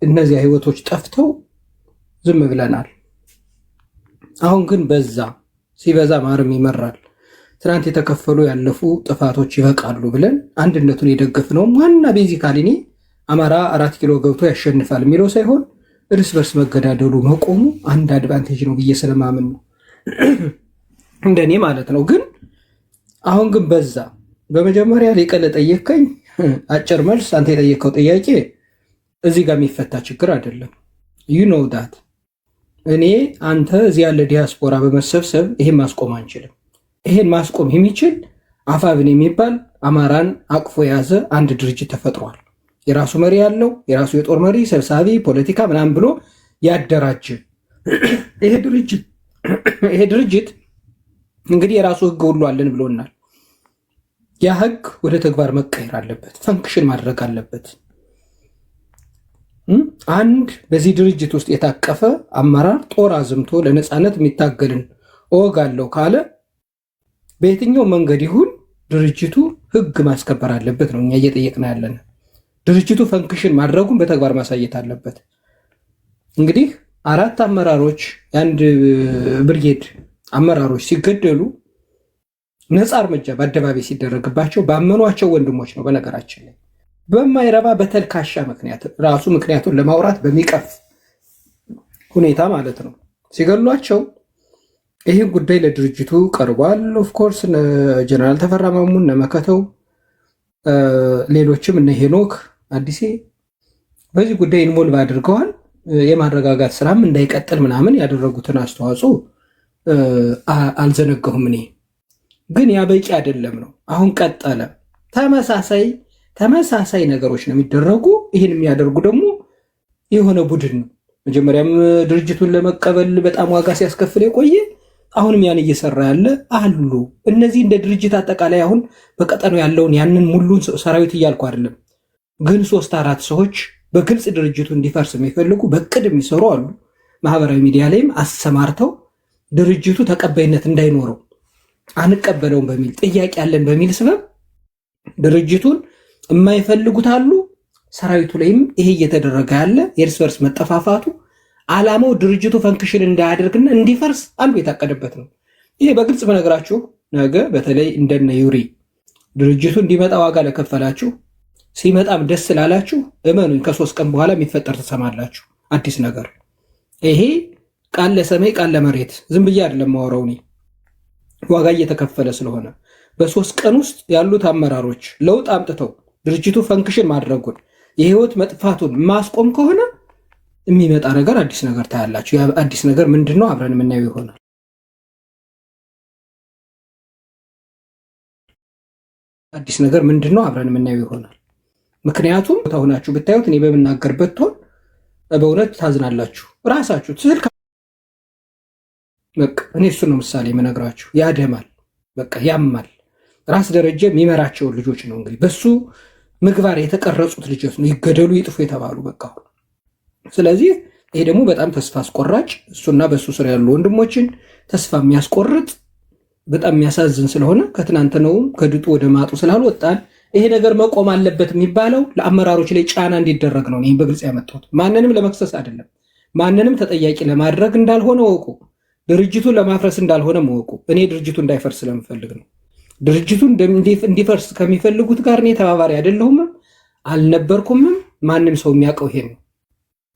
እነዚያ ህይወቶች ጠፍተው ዝም ብለናል። አሁን ግን በዛ ሲበዛ ማርም ይመራል። ትናንት የተከፈሉ ያለፉ ጥፋቶች ይበቃሉ ብለን አንድነቱን የደገፍነውም ዋና ቤዚካሊ እኔ አማራ 4 ኪሎ ገብቶ ያሸንፋል የሚለው ሳይሆን እርስ በርስ መገዳደሉ መቆሙ አንድ አድቫንቴጅ ነው ብዬ ስለማምን ነው፣ እንደኔ ማለት ነው። ግን አሁን ግን በዛ በመጀመሪያ ሊቀለ ጠየቀኝ አጭር መልስ፣ አንተ የጠየቀው ጥያቄ እዚህ ጋር የሚፈታ ችግር አይደለም። ዩ ኖው ዳት እኔ አንተ እዚህ ያለ ዲያስፖራ በመሰብሰብ ይሄን ማስቆም አንችልም። ይሄን ማስቆም የሚችል አፋብን የሚባል አማራን አቅፎ የያዘ አንድ ድርጅት ተፈጥሯል። የራሱ መሪ ያለው የራሱ የጦር መሪ ሰብሳቢ ፖለቲካ ምናምን ብሎ ያደራጀ ይሄ ድርጅት እንግዲህ የራሱ ህግ ሁሉ አለን ብሎናል። ያ ህግ ወደ ተግባር መቀየር አለበት፣ ፈንክሽን ማድረግ አለበት። አንድ በዚህ ድርጅት ውስጥ የታቀፈ አመራር ጦር አዝምቶ ለነፃነት የሚታገልን ኦግ አለው ካለ በየትኛው መንገድ ይሁን ድርጅቱ ህግ ማስከበር አለበት ነው እኛ እየጠየቅን ያለን። ድርጅቱ ፈንክሽን ማድረጉን በተግባር ማሳየት አለበት። እንግዲህ 4 አመራሮች የአንድ ብርጌድ አመራሮች ሲገደሉ ነፃ እርምጃ በአደባባይ ሲደረግባቸው ባመኗቸው ወንድሞች ነው። በነገራችን ላይ በማይረባ በተልካሻ ምክንያት ራሱ ምክንያቱን ለማውራት በሚቀፍ ሁኔታ ማለት ነው ሲገሏቸው ይህ ጉዳይ ለድርጅቱ ቀርቧል። ኦፍኮርስ ጀነራል ተፈራ ማሙ እነ መከተው ሌሎችም እነ ሄኖክ አዲሴ በዚህ ጉዳይ ኢንቮልቭ አድርገዋል። የማረጋጋት ስራም እንዳይቀጥል ምናምን ያደረጉትን አስተዋጽኦ አልዘነጋሁም። እኔ ግን ያ በቂ አይደለም ነው። አሁን ቀጠለ። ተመሳሳይ ነገሮች ነው የሚደረጉ። ይህን የሚያደርጉ ደግሞ የሆነ ቡድን ነው። መጀመሪያም ድርጅቱን ለመቀበል በጣም ዋጋ ሲያስከፍል የቆየ አሁንም ያን እየሰራ ያለ አሉ። እነዚህ እንደ ድርጅት አጠቃላይ አሁን በቀጠናው ያለውን ያንን ሙሉን ሰራዊት እያልኩ አይደለም፣ ግን 3-4 ሰዎች በግልጽ ድርጅቱ እንዲፈርስ የሚፈልጉ በቅድ የሚሰሩ አሉ። ማህበራዊ ሚዲያ ላይም አሰማርተው ድርጅቱ ተቀባይነት እንዳይኖረው አንቀበለውም በሚል ጥያቄ ያለን በሚል ስበብ ድርጅቱን የማይፈልጉት አሉ። ሰራዊቱ ላይም ይሄ እየተደረገ ያለ የእርስ በርስ መጠፋፋቱ ዓላማው ድርጅቱ ፈንክሽን እንዳያደርግና እንዲፈርስ አንዱ የታቀደበት ነው። ይሄ በግልጽ በነገራችሁ ነገ በተለይ እንደነ ዩሪ ድርጅቱ እንዲመጣ ዋጋ ለከፈላችሁ ሲመጣም ደስ ላላችሁ እመኑኝ ከ3 ቀን በኋላ የሚፈጠር ትሰማላችሁ አዲስ ነገር። ይሄ ቃል ለሰማይ ቃል ለመሬት ዝም ብዬ አይደለም ማወራው፣ እኔ ዋጋ እየተከፈለ ስለሆነ በ3 ቀን ውስጥ ያሉት አመራሮች ለውጥ አምጥተው ድርጅቱ ፈንክሽን ማድረጉን የህይወት መጥፋቱን ማስቆም ከሆነ የሚመጣ ነገር አዲስ ነገር ታያላችሁ። ያ አዲስ ነገር ምንድነው? አብረን የምናየው ይሆናል። አዲስ ነገር ምንድነው? አብረን የምናየው ይሆናል። ምክንያቱም ታውናችሁ ብታዩት እኔ በመናገርበት ቶን በእውነት ታዝናላችሁ። ራሳችሁ ስልክ በቃ እኔ እሱ ነው ምሳሌ የምነግራችሁ። ያደማል፣ በቃ ያማል። ራስ ደረጀ የሚመራቸው ልጆች ነው እንግዲህ በሱ ምግባር የተቀረጹት ልጆች ነው ይገደሉ ይጥፉ የተባሉ በቃ። ስለዚህ ይሄ ደግሞ በጣም ተስፋ አስቆራጭ እሱና በሱ ስር ያሉ ወንድሞችን ተስፋ የሚያስቆርጥ በጣም የሚያሳዝን ስለሆነ ከትናንትናውም ከድጡ ወደ ማጡ ስላልወጣን ይሄ ነገር መቆም አለበት የሚባለው ለአመራሮች ላይ ጫና እንዲደረግ ነው። ይሄን በግልጽ ያመጣሁት ማንንም ለመክሰስ አይደለም፣ ማንንም ተጠያቂ ለማድረግ እንዳልሆነ ወቁ፣ ድርጅቱን ለማፍረስ እንዳልሆነ ወቁ። እኔ ድርጅቱ እንዳይፈርስ ስለምፈልግ ነው። ድርጅቱ እንዲፈርስ ከሚፈልጉት ጋር እኔ ተባባሪ አይደለሁም፣ አልነበርኩምም። ማንም ሰው የሚያውቀው ይሄን ነው።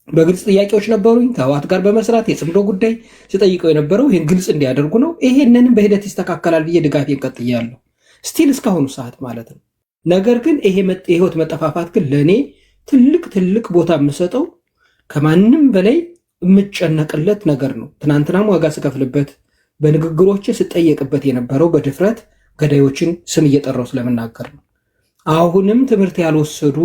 በግልጽ ጥያቄዎች ነበሩኝ ከህወሓት ጋር በመስራት የጽምዶ ጉዳይ ሲጠይቀው የነበረው ይህን ግልጽ እንዲያደርጉ ነው። ይሄንንም በሂደት ይስተካከላል ብዬ ድጋፌን ቀጥያለሁ፣ ስቲል እስካሁኑ ሰዓት ማለት ነው። ነገር ግን ይሄ የህይወት መጠፋፋት ግን ለእኔ ትልቅ ቦታ የምሰጠው ከማንም በላይ የምጨነቅለት ነገር ነው። ትናንትናም ዋጋ ስከፍልበት በንግግሮች ስጠየቅበት የነበረው በድፍረት ገዳዮችን ስም እየጠራው ስለምናገር ነው። አሁንም ትምህርት ያልወሰዱ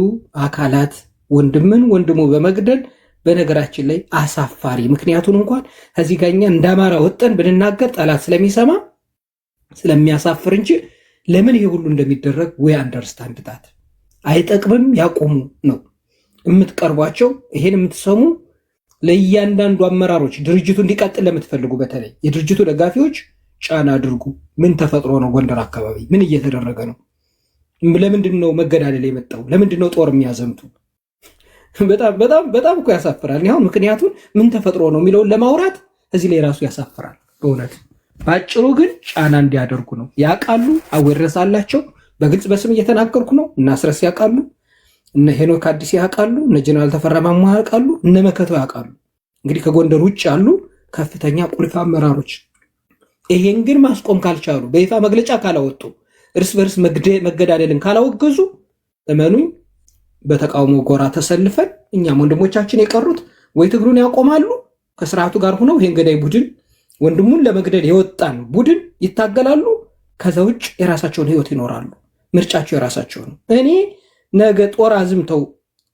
አካላት ወንድምን ወንድሙ በመግደል በነገራችን ላይ አሳፋሪ። ምክንያቱን እንኳን ከዚህ ጋኛ እንዳማራ ወጠን ብንናገር ጠላት ስለሚሰማ ስለሚያሳፍር እንጂ ለምን ይሄ ሁሉ እንደሚደረግ ወይ አንደርስታንድ ዳት አይጠቅምም። ያቆሙ ነው የምትቀርቧቸው። ይሄን የምትሰሙ ለእያንዳንዱ አመራሮች ድርጅቱ እንዲቀጥል ለምትፈልጉ በተለይ የድርጅቱ ደጋፊዎች ጫና አድርጉ። ምን ተፈጥሮ ነው? ጎንደር አካባቢ ምን እየተደረገ ነው? ለምንድን ነው መገዳደል የመጣው? ለምንድን ነው ጦር የሚያዘምቱ? በጣም በጣም በጣም እኮ ያሳፍራል። አሁን ምክንያቱም ምን ተፈጥሮ ነው የሚለውን ለማውራት እዚህ ላይ ራሱ ያሳፍራል በእውነት። ባጭሩ ግን ጫና እንዲያደርጉ ነው። ያውቃሉ፣ አዌርነስ አላቸው። በግልጽ በስም እየተናገርኩ ነው። እነ አስረስ ያውቃሉ፣ እነ ሄኖክ አዲስ ያውቃሉ፣ እነ ጀነራል ተፈራ ማሞ ያውቃሉ፣ እነ መከተው ያውቃሉ። እንግዲህ ከጎንደር ውጭ ያሉ ከፍተኛ ቁልፍ አመራሮች ይሄን ግን ማስቆም ካልቻሉ፣ በይፋ መግለጫ ካላወጡ፣ እርስ በርስ መገዳደልን ካላወገዙ እመኑኝ በተቃውሞ ጎራ ተሰልፈን እኛም ወንድሞቻችን የቀሩት ወይ ትግሩን ያቆማሉ ከስርዓቱ ጋር ሆነው ይሄን ገዳይ ቡድን ወንድሙን ለመግደል የወጣን ቡድን ይታገላሉ። ከዛ ውጭ የራሳቸውን ህይወት ይኖራሉ። ምርጫቸው የራሳቸው ነው። እኔ ነገ ጦር አዝምተው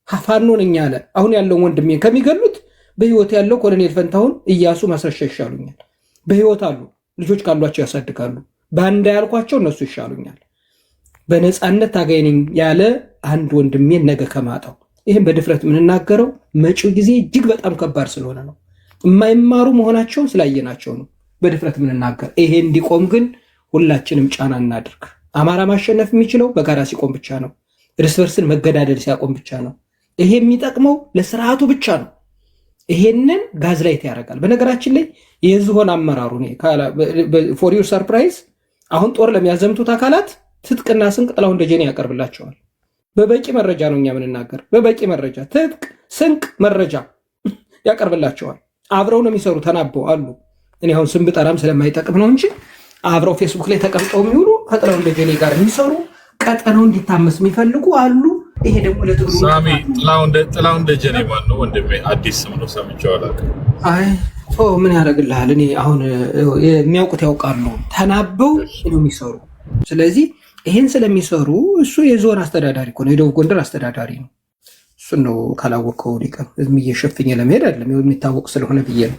ፋኖ ነኝ አለ አሁን ያለው ወንድሜን ከሚገሉት በህይወት ያለው ኮሎኔል ፈንታሁን እያሱ ማስረሻ ይሻሉኛል። በህይወት አሉ፣ ልጆች ካሏቸው ያሳድጋሉ። ባንዳ ያልኳቸው እነሱ ይሻሉኛል። በነፃነት ታጋይ ነኝ ያለ አንድ ወንድሜን ነገ ከማጣው ይህም በድፍረት የምንናገረው መጪው ጊዜ እጅግ በጣም ከባድ ስለሆነ ነው። የማይማሩ መሆናቸውን ስላየናቸው ነው በድፍረት የምንናገር። ይሄ እንዲቆም ግን ሁላችንም ጫና እናድርግ። አማራ ማሸነፍ የሚችለው በጋራ ሲቆም ብቻ ነው። እርስ በርስን መገዳደል ሲያቆም ብቻ ነው። ይሄ የሚጠቅመው ለስርዓቱ ብቻ ነው። ይሄንን ጋዝላይት ያደርጋል። በነገራችን ላይ የዝሆን አመራሩ ፎር ዩር ሰርፕራይዝ አሁን ጦር ለሚያዘምቱት አካላት ትጥቅና ስንቅ ጥላሁን ደጀኔ ያቀርብላቸዋል። በበቂ መረጃ ነው እኛ የምንናገር። በበቂ መረጃ ትጥቅ፣ ስንቅ፣ መረጃ ያቀርብላቸዋል። አብረው ነው የሚሰሩ፣ ተናበው አሉ። እኔ አሁን ስም ብጠራም ስለማይጠቅም ነው እንጂ አብረው ፌስቡክ ላይ ተቀምጠው የሚውሉ ከጥላሁን ደጀኔ ጋር የሚሰሩ ቀጠናው እንዲታመስ የሚፈልጉ አሉ። ይሄ ደግሞ ለትግሩ ሳሚ ጥላሁን ደጀኔ ማን ነው ወንድሜ? አዲስ ስም ነው ሰምቼው አላውቅም። አይ ምን ያደርግልሃል? እኔ አሁን የሚያውቁት ያውቃሉ። ተናበው ነው የሚሰሩ። ስለዚህ ይሄን ስለሚሰሩ እሱ የዞን አስተዳዳሪ እኮ ነው፣ የደቡብ ጎንደር አስተዳዳሪ ነው። እሱን ነው ካላወቀው ሊቀር ዝም እየሸፍኝ ለመሄድ አይደለም የሚታወቅ ስለሆነ ብዬ ነው።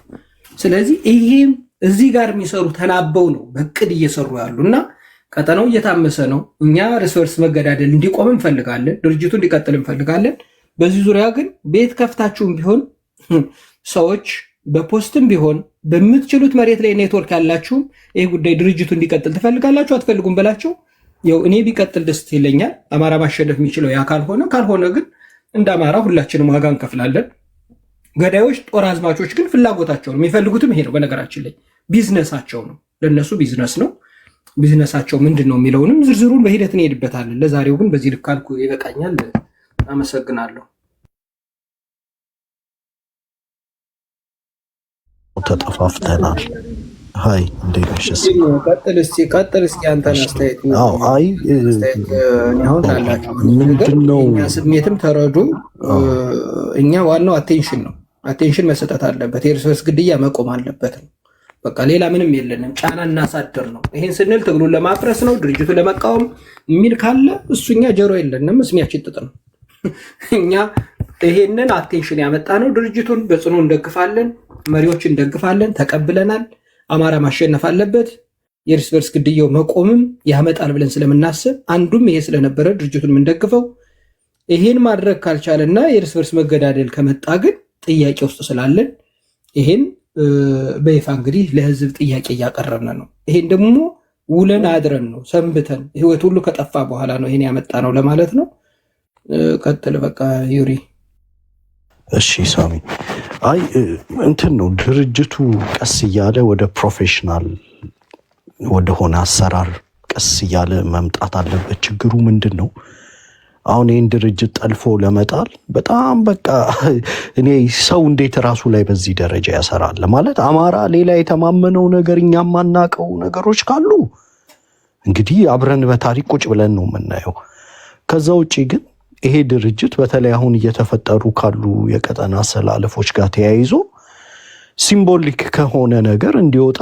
ስለዚህ ይሄም እዚህ ጋር የሚሰሩ ተናበው ነው በቅድ እየሰሩ ያሉ እና ቀጠናው እየታመሰ ነው። እኛ እርስ በርስ መገዳደል እንዲቆም እንፈልጋለን፣ ድርጅቱ እንዲቀጥል እንፈልጋለን። በዚህ ዙሪያ ግን ቤት ከፍታችሁም ቢሆን ሰዎች በፖስትም ቢሆን በምትችሉት መሬት ላይ ኔትወርክ ያላችሁም ይህ ጉዳይ ድርጅቱ እንዲቀጥል ትፈልጋላችሁ አትፈልጉም ብላችሁ ያው እኔ ቢቀጥል ደስ ይለኛል። አማራ ማሸነፍ የሚችለው ያ ካልሆነ ግን እንደ አማራ ሁላችንም ዋጋ እንከፍላለን። ገዳዮች፣ ጦር አዝማቾች ግን ፍላጎታቸው ነው፣ የሚፈልጉትም ይሄ ነው። በነገራችን ላይ ቢዝነሳቸው ነው፣ ለነሱ ቢዝነስ ነው። ቢዝነሳቸው ምንድን ነው የሚለውንም ዝርዝሩን በሂደት እንሄድበታለን። ለዛሬው ግን በዚህ ልክ አልኩ፣ ይበቃኛል። አመሰግናለሁ። ተጠፋፍተናል። ሀይ እንዴት ነሽ? ቀጥል እስኪ አንተን አስተያየት። አሁን ላላቸው ምንድነው ስሜትም ተረዱ። እኛ ዋናው አቴንሽን ነው፣ አቴንሽን መሰጠት አለበት። የእርስ በርስ ግድያ መቆም አለበት ነው በቃ። ሌላ ምንም የለንም። ጫና እናሳድር ነው። ይሄን ስንል ትግሉን ለማፍረስ ነው፣ ድርጅቱ ለመቃወም የሚል ካለ እሱኛ ጀሮ የለንም፣ ስሚያችን ጥጥ ነው። እኛ ይሄንን አቴንሽን ያመጣ ነው። ድርጅቱን በጽኑ እንደግፋለን፣ መሪዎች እንደግፋለን፣ ተቀብለናል። አማራ ማሸነፍ አለበት። የእርስ በርስ ግድያው መቆምም ያመጣል ብለን ስለምናስብ አንዱም ይሄ ስለነበረ ድርጅቱን የምንደግፈው። ይሄን ማድረግ ካልቻለና የእርስ በርስ መገዳደል ከመጣ ግን ጥያቄ ውስጥ ስላለን ይሄን በይፋ እንግዲህ ለህዝብ ጥያቄ እያቀረብን ነው። ይሄን ደግሞ ውለን አድረን ነው ሰንብተን ህይወት ሁሉ ከጠፋ በኋላ ነው ይሄን ያመጣ ነው ለማለት ነው። ቀጥል በቃ ዩሪ። እሺ ሳሚ፣ አይ እንትን ነው ድርጅቱ ቀስ እያለ ወደ ፕሮፌሽናል ወደሆነ አሰራር ቀስ እያለ መምጣት አለበት። ችግሩ ምንድን ነው? አሁን ይህን ድርጅት ጠልፎ ለመጣል በጣም በቃ እኔ ሰው እንዴት ራሱ ላይ በዚህ ደረጃ ያሰራል ማለት አማራ ሌላ የተማመነው ነገር እኛም ማናቀው ነገሮች ካሉ እንግዲህ አብረን በታሪክ ቁጭ ብለን ነው የምናየው። ከዛ ውጪ ግን ይሄ ድርጅት በተለይ አሁን እየተፈጠሩ ካሉ የቀጠና አሰላለፎች ጋር ተያይዞ ሲምቦሊክ ከሆነ ነገር እንዲወጣ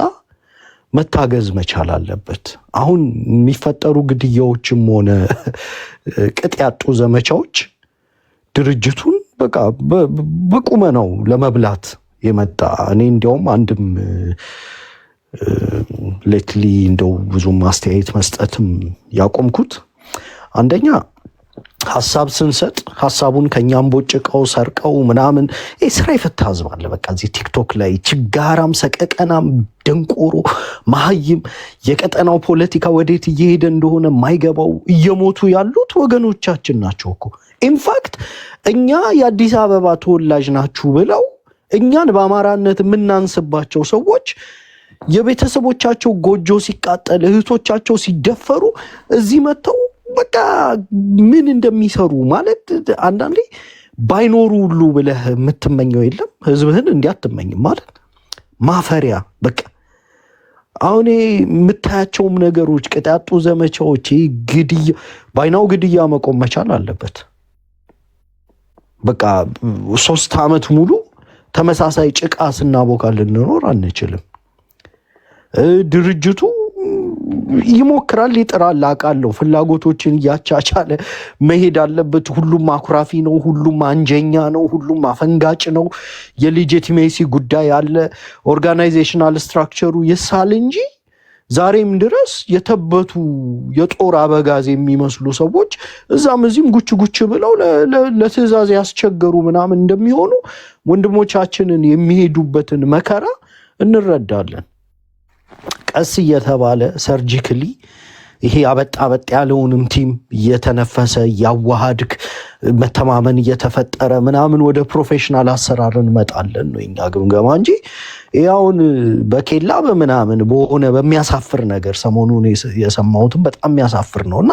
መታገዝ መቻል አለበት። አሁን የሚፈጠሩ ግድያዎችም ሆነ ቅጥ ያጡ ዘመቻዎች ድርጅቱን በቃ በቁመናው ለመብላት የመጣ እኔ እንዲያውም አንድም ሌትሊ እንደው ብዙ ማስተያየት መስጠትም ያቆምኩት አንደኛ ሀሳብ ስንሰጥ ሀሳቡን ከኛም ቦጭቀው ሰርቀው ምናምን ስራ የፈታ ህዝብ አለ። በቃ እዚህ ቲክቶክ ላይ ችጋራም ሰቀቀናም ደንቆሮ መሀይም የቀጠናው ፖለቲካ ወዴት እየሄደ እንደሆነ የማይገባው እየሞቱ ያሉት ወገኖቻችን ናቸው እኮ። ኢንፋክት እኛ የአዲስ አበባ ተወላጅ ናችሁ ብለው እኛን በአማራነት የምናንስባቸው ሰዎች የቤተሰቦቻቸው ጎጆ ሲቃጠል እህቶቻቸው ሲደፈሩ እዚህ መጥተው በቃ ምን እንደሚሰሩ ማለት አንዳንዴ ባይኖሩ ሁሉ ብለህ የምትመኘው የለም። ህዝብህን እንዲያትመኝም ማለት ማፈሪያ በቃ። አሁን የምታያቸውም ነገሮች ቅጣጡ ዘመቻዎች ግድያ ባይናው ግድያ መቆም መቻል አለበት። በቃ 3 ዓመት ሙሉ ተመሳሳይ ጭቃ ስናቦካ ልንኖር አንችልም። ድርጅቱ ይሞክራል፣ ይጥራል፣ አውቃለሁ። ፍላጎቶችን እያቻቻለ መሄድ አለበት። ሁሉም አኩራፊ ነው፣ ሁሉም አንጀኛ ነው፣ ሁሉም አፈንጋጭ ነው። የሌጂቲሜሲ ጉዳይ አለ። ኦርጋናይዜሽናል ስትራክቸሩ ይሳል እንጂ ዛሬም ድረስ የተበቱ የጦር አበጋዝ የሚመስሉ ሰዎች እዛም እዚህም ጉች ጉች ብለው ለትዕዛዝ ያስቸገሩ ምናምን እንደሚሆኑ ወንድሞቻችንን የሚሄዱበትን መከራ እንረዳለን። ቀስ እየተባለ ሰርጂክሊ ይሄ አበጣ ያለውንም ቲም እየተነፈሰ ያዋሃድክ መተማመን እየተፈጠረ ምናምን ወደ ፕሮፌሽናል አሰራር እንመጣለን ነው የኛ ግምገማ እንጂ ያውን በኬላ በምናምን በሆነ በሚያሳፍር ነገር ሰሞኑን የሰማሁትም በጣም የሚያሳፍር ነውና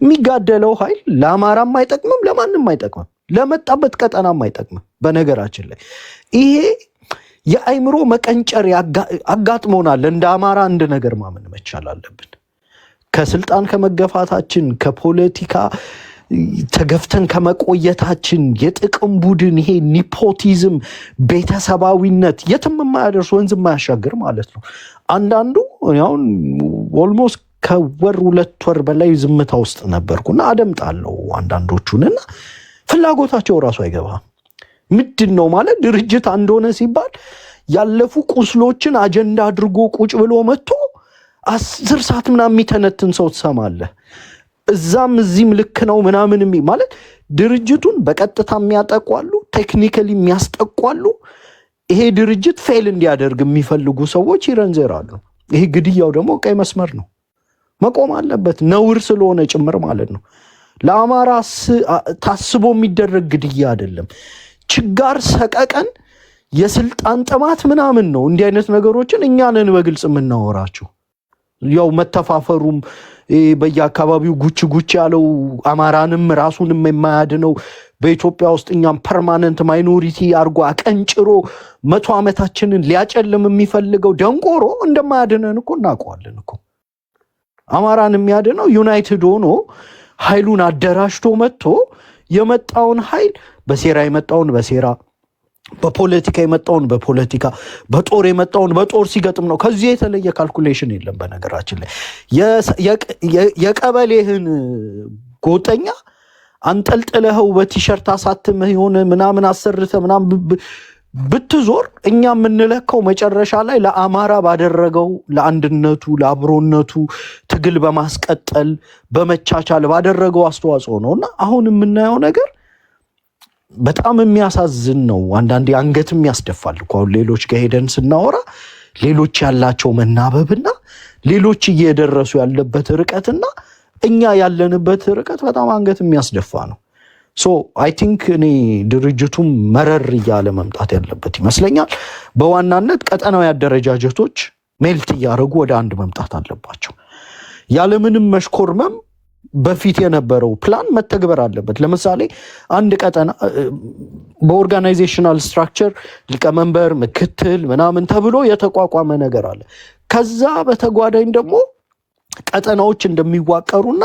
የሚጋደለው ኃይል ለአማራም አይጠቅምም፣ ለማንም አይጠቅምም፣ ለመጣበት ቀጠናም አይጠቅምም። በነገራችን ላይ ይሄ የአይምሮ መቀንጨር አጋጥሞናል። እንደ አማራ አንድ ነገር ማመን መቻል አለብን። ከስልጣን ከመገፋታችን ከፖለቲካ ተገፍተን ከመቆየታችን የጥቅም ቡድን ይሄ ኒፖቲዝም ቤተሰባዊነት የትም የማያደርስ ወንዝ የማያሻግር ማለት ነው። አንዳንዱ አሁን ኦልሞስት ከወር 2 ወር በላይ ዝምታ ውስጥ ነበርኩና አደምጣለሁ አንዳንዶቹንና ፍላጎታቸው ራሱ አይገባም። ምንድን ነው ማለት ድርጅት አንዶነ ሲባል ያለፉ ቁስሎችን አጀንዳ አድርጎ ቁጭ ብሎ መጥቶ 10 ሰዓት ምናምን የሚተነትን ሰው ትሰማለህ። እዛም እዚህም ልክ ነው ምናምን ማለት ድርጅቱን በቀጥታ የሚያጠቋሉ፣ ቴክኒካሊ የሚያስጠቋሉ። ይሄ ድርጅት ፌል እንዲያደርግ የሚፈልጉ ሰዎች ይረንዘራሉ። ይሄ ግድያው ደግሞ ቀይ መስመር ነው፣ መቆም አለበት። ነውር ስለሆነ ጭምር ማለት ነው። ለአማራ ታስቦ የሚደረግ ግድያ አይደለም። ችጋር ሰቀቀን የስልጣን ጥማት ምናምን ነው። እንዲህ አይነት ነገሮችን እኛ ነን በግልጽ የምናወራቸው። ያው መተፋፈሩም በየአካባቢው ጉች ጉች ያለው አማራንም ራሱንም የማያድነው በኢትዮጵያ ውስጥ እኛም ፐርማነንት ማይኖሪቲ አርጎ አቀንጭሮ 100 ዓመታችንን ሊያጨልም የሚፈልገው ደንቆሮ እንደማያድነን እኮ እናውቀዋለን እኮ። አማራን የሚያድነው ዩናይትድ ሆኖ ኃይሉን አደራጅቶ መጥቶ የመጣውን ኃይል በሴራ የመጣውን በሴራ በፖለቲካ የመጣውን በፖለቲካ በጦር የመጣውን በጦር ሲገጥም ነው። ከዚህ የተለየ ካልኩሌሽን የለም። በነገራችን ላይ የቀበሌህን ጎጠኛ አንጠልጥለኸው በቲሸርት አሳትመህ የሆነ ምናምን አሰርተ ምናምን ብትዞር እኛ የምንለካው መጨረሻ ላይ ለአማራ ባደረገው ለአንድነቱ ለአብሮነቱ ትግል በማስቀጠል በመቻቻል ባደረገው አስተዋጽኦ ነውና አሁን የምናየው ነገር በጣም የሚያሳዝን ነው። አንዳንዴ አንገትም ያስደፋል እኮ። አሁን ሌሎች ጋር ሄደን ስናወራ ሌሎች ያላቸው መናበብና ሌሎች እየደረሱ ያለበት ርቀትና እኛ ያለንበት ርቀት በጣም አንገት የሚያስደፋ ነው። ሶ አይ ቲንክ እኔ ድርጅቱም መረር እያለ መምጣት ያለበት ይመስለኛል። በዋናነት ቀጠናዊ አደረጃጀቶች ሜልት እያደረጉ ወደ አንድ መምጣት አለባቸው። ያለምንም መሽኮርመም በፊት የነበረው ፕላን መተግበር አለበት። ለምሳሌ አንድ ቀጠና በኦርጋናይዜሽናል ስትራክቸር ሊቀመንበር፣ ምክትል ምናምን ተብሎ የተቋቋመ ነገር አለ። ከዛ በተጓዳኝ ደግሞ ቀጠናዎች እንደሚዋቀሩና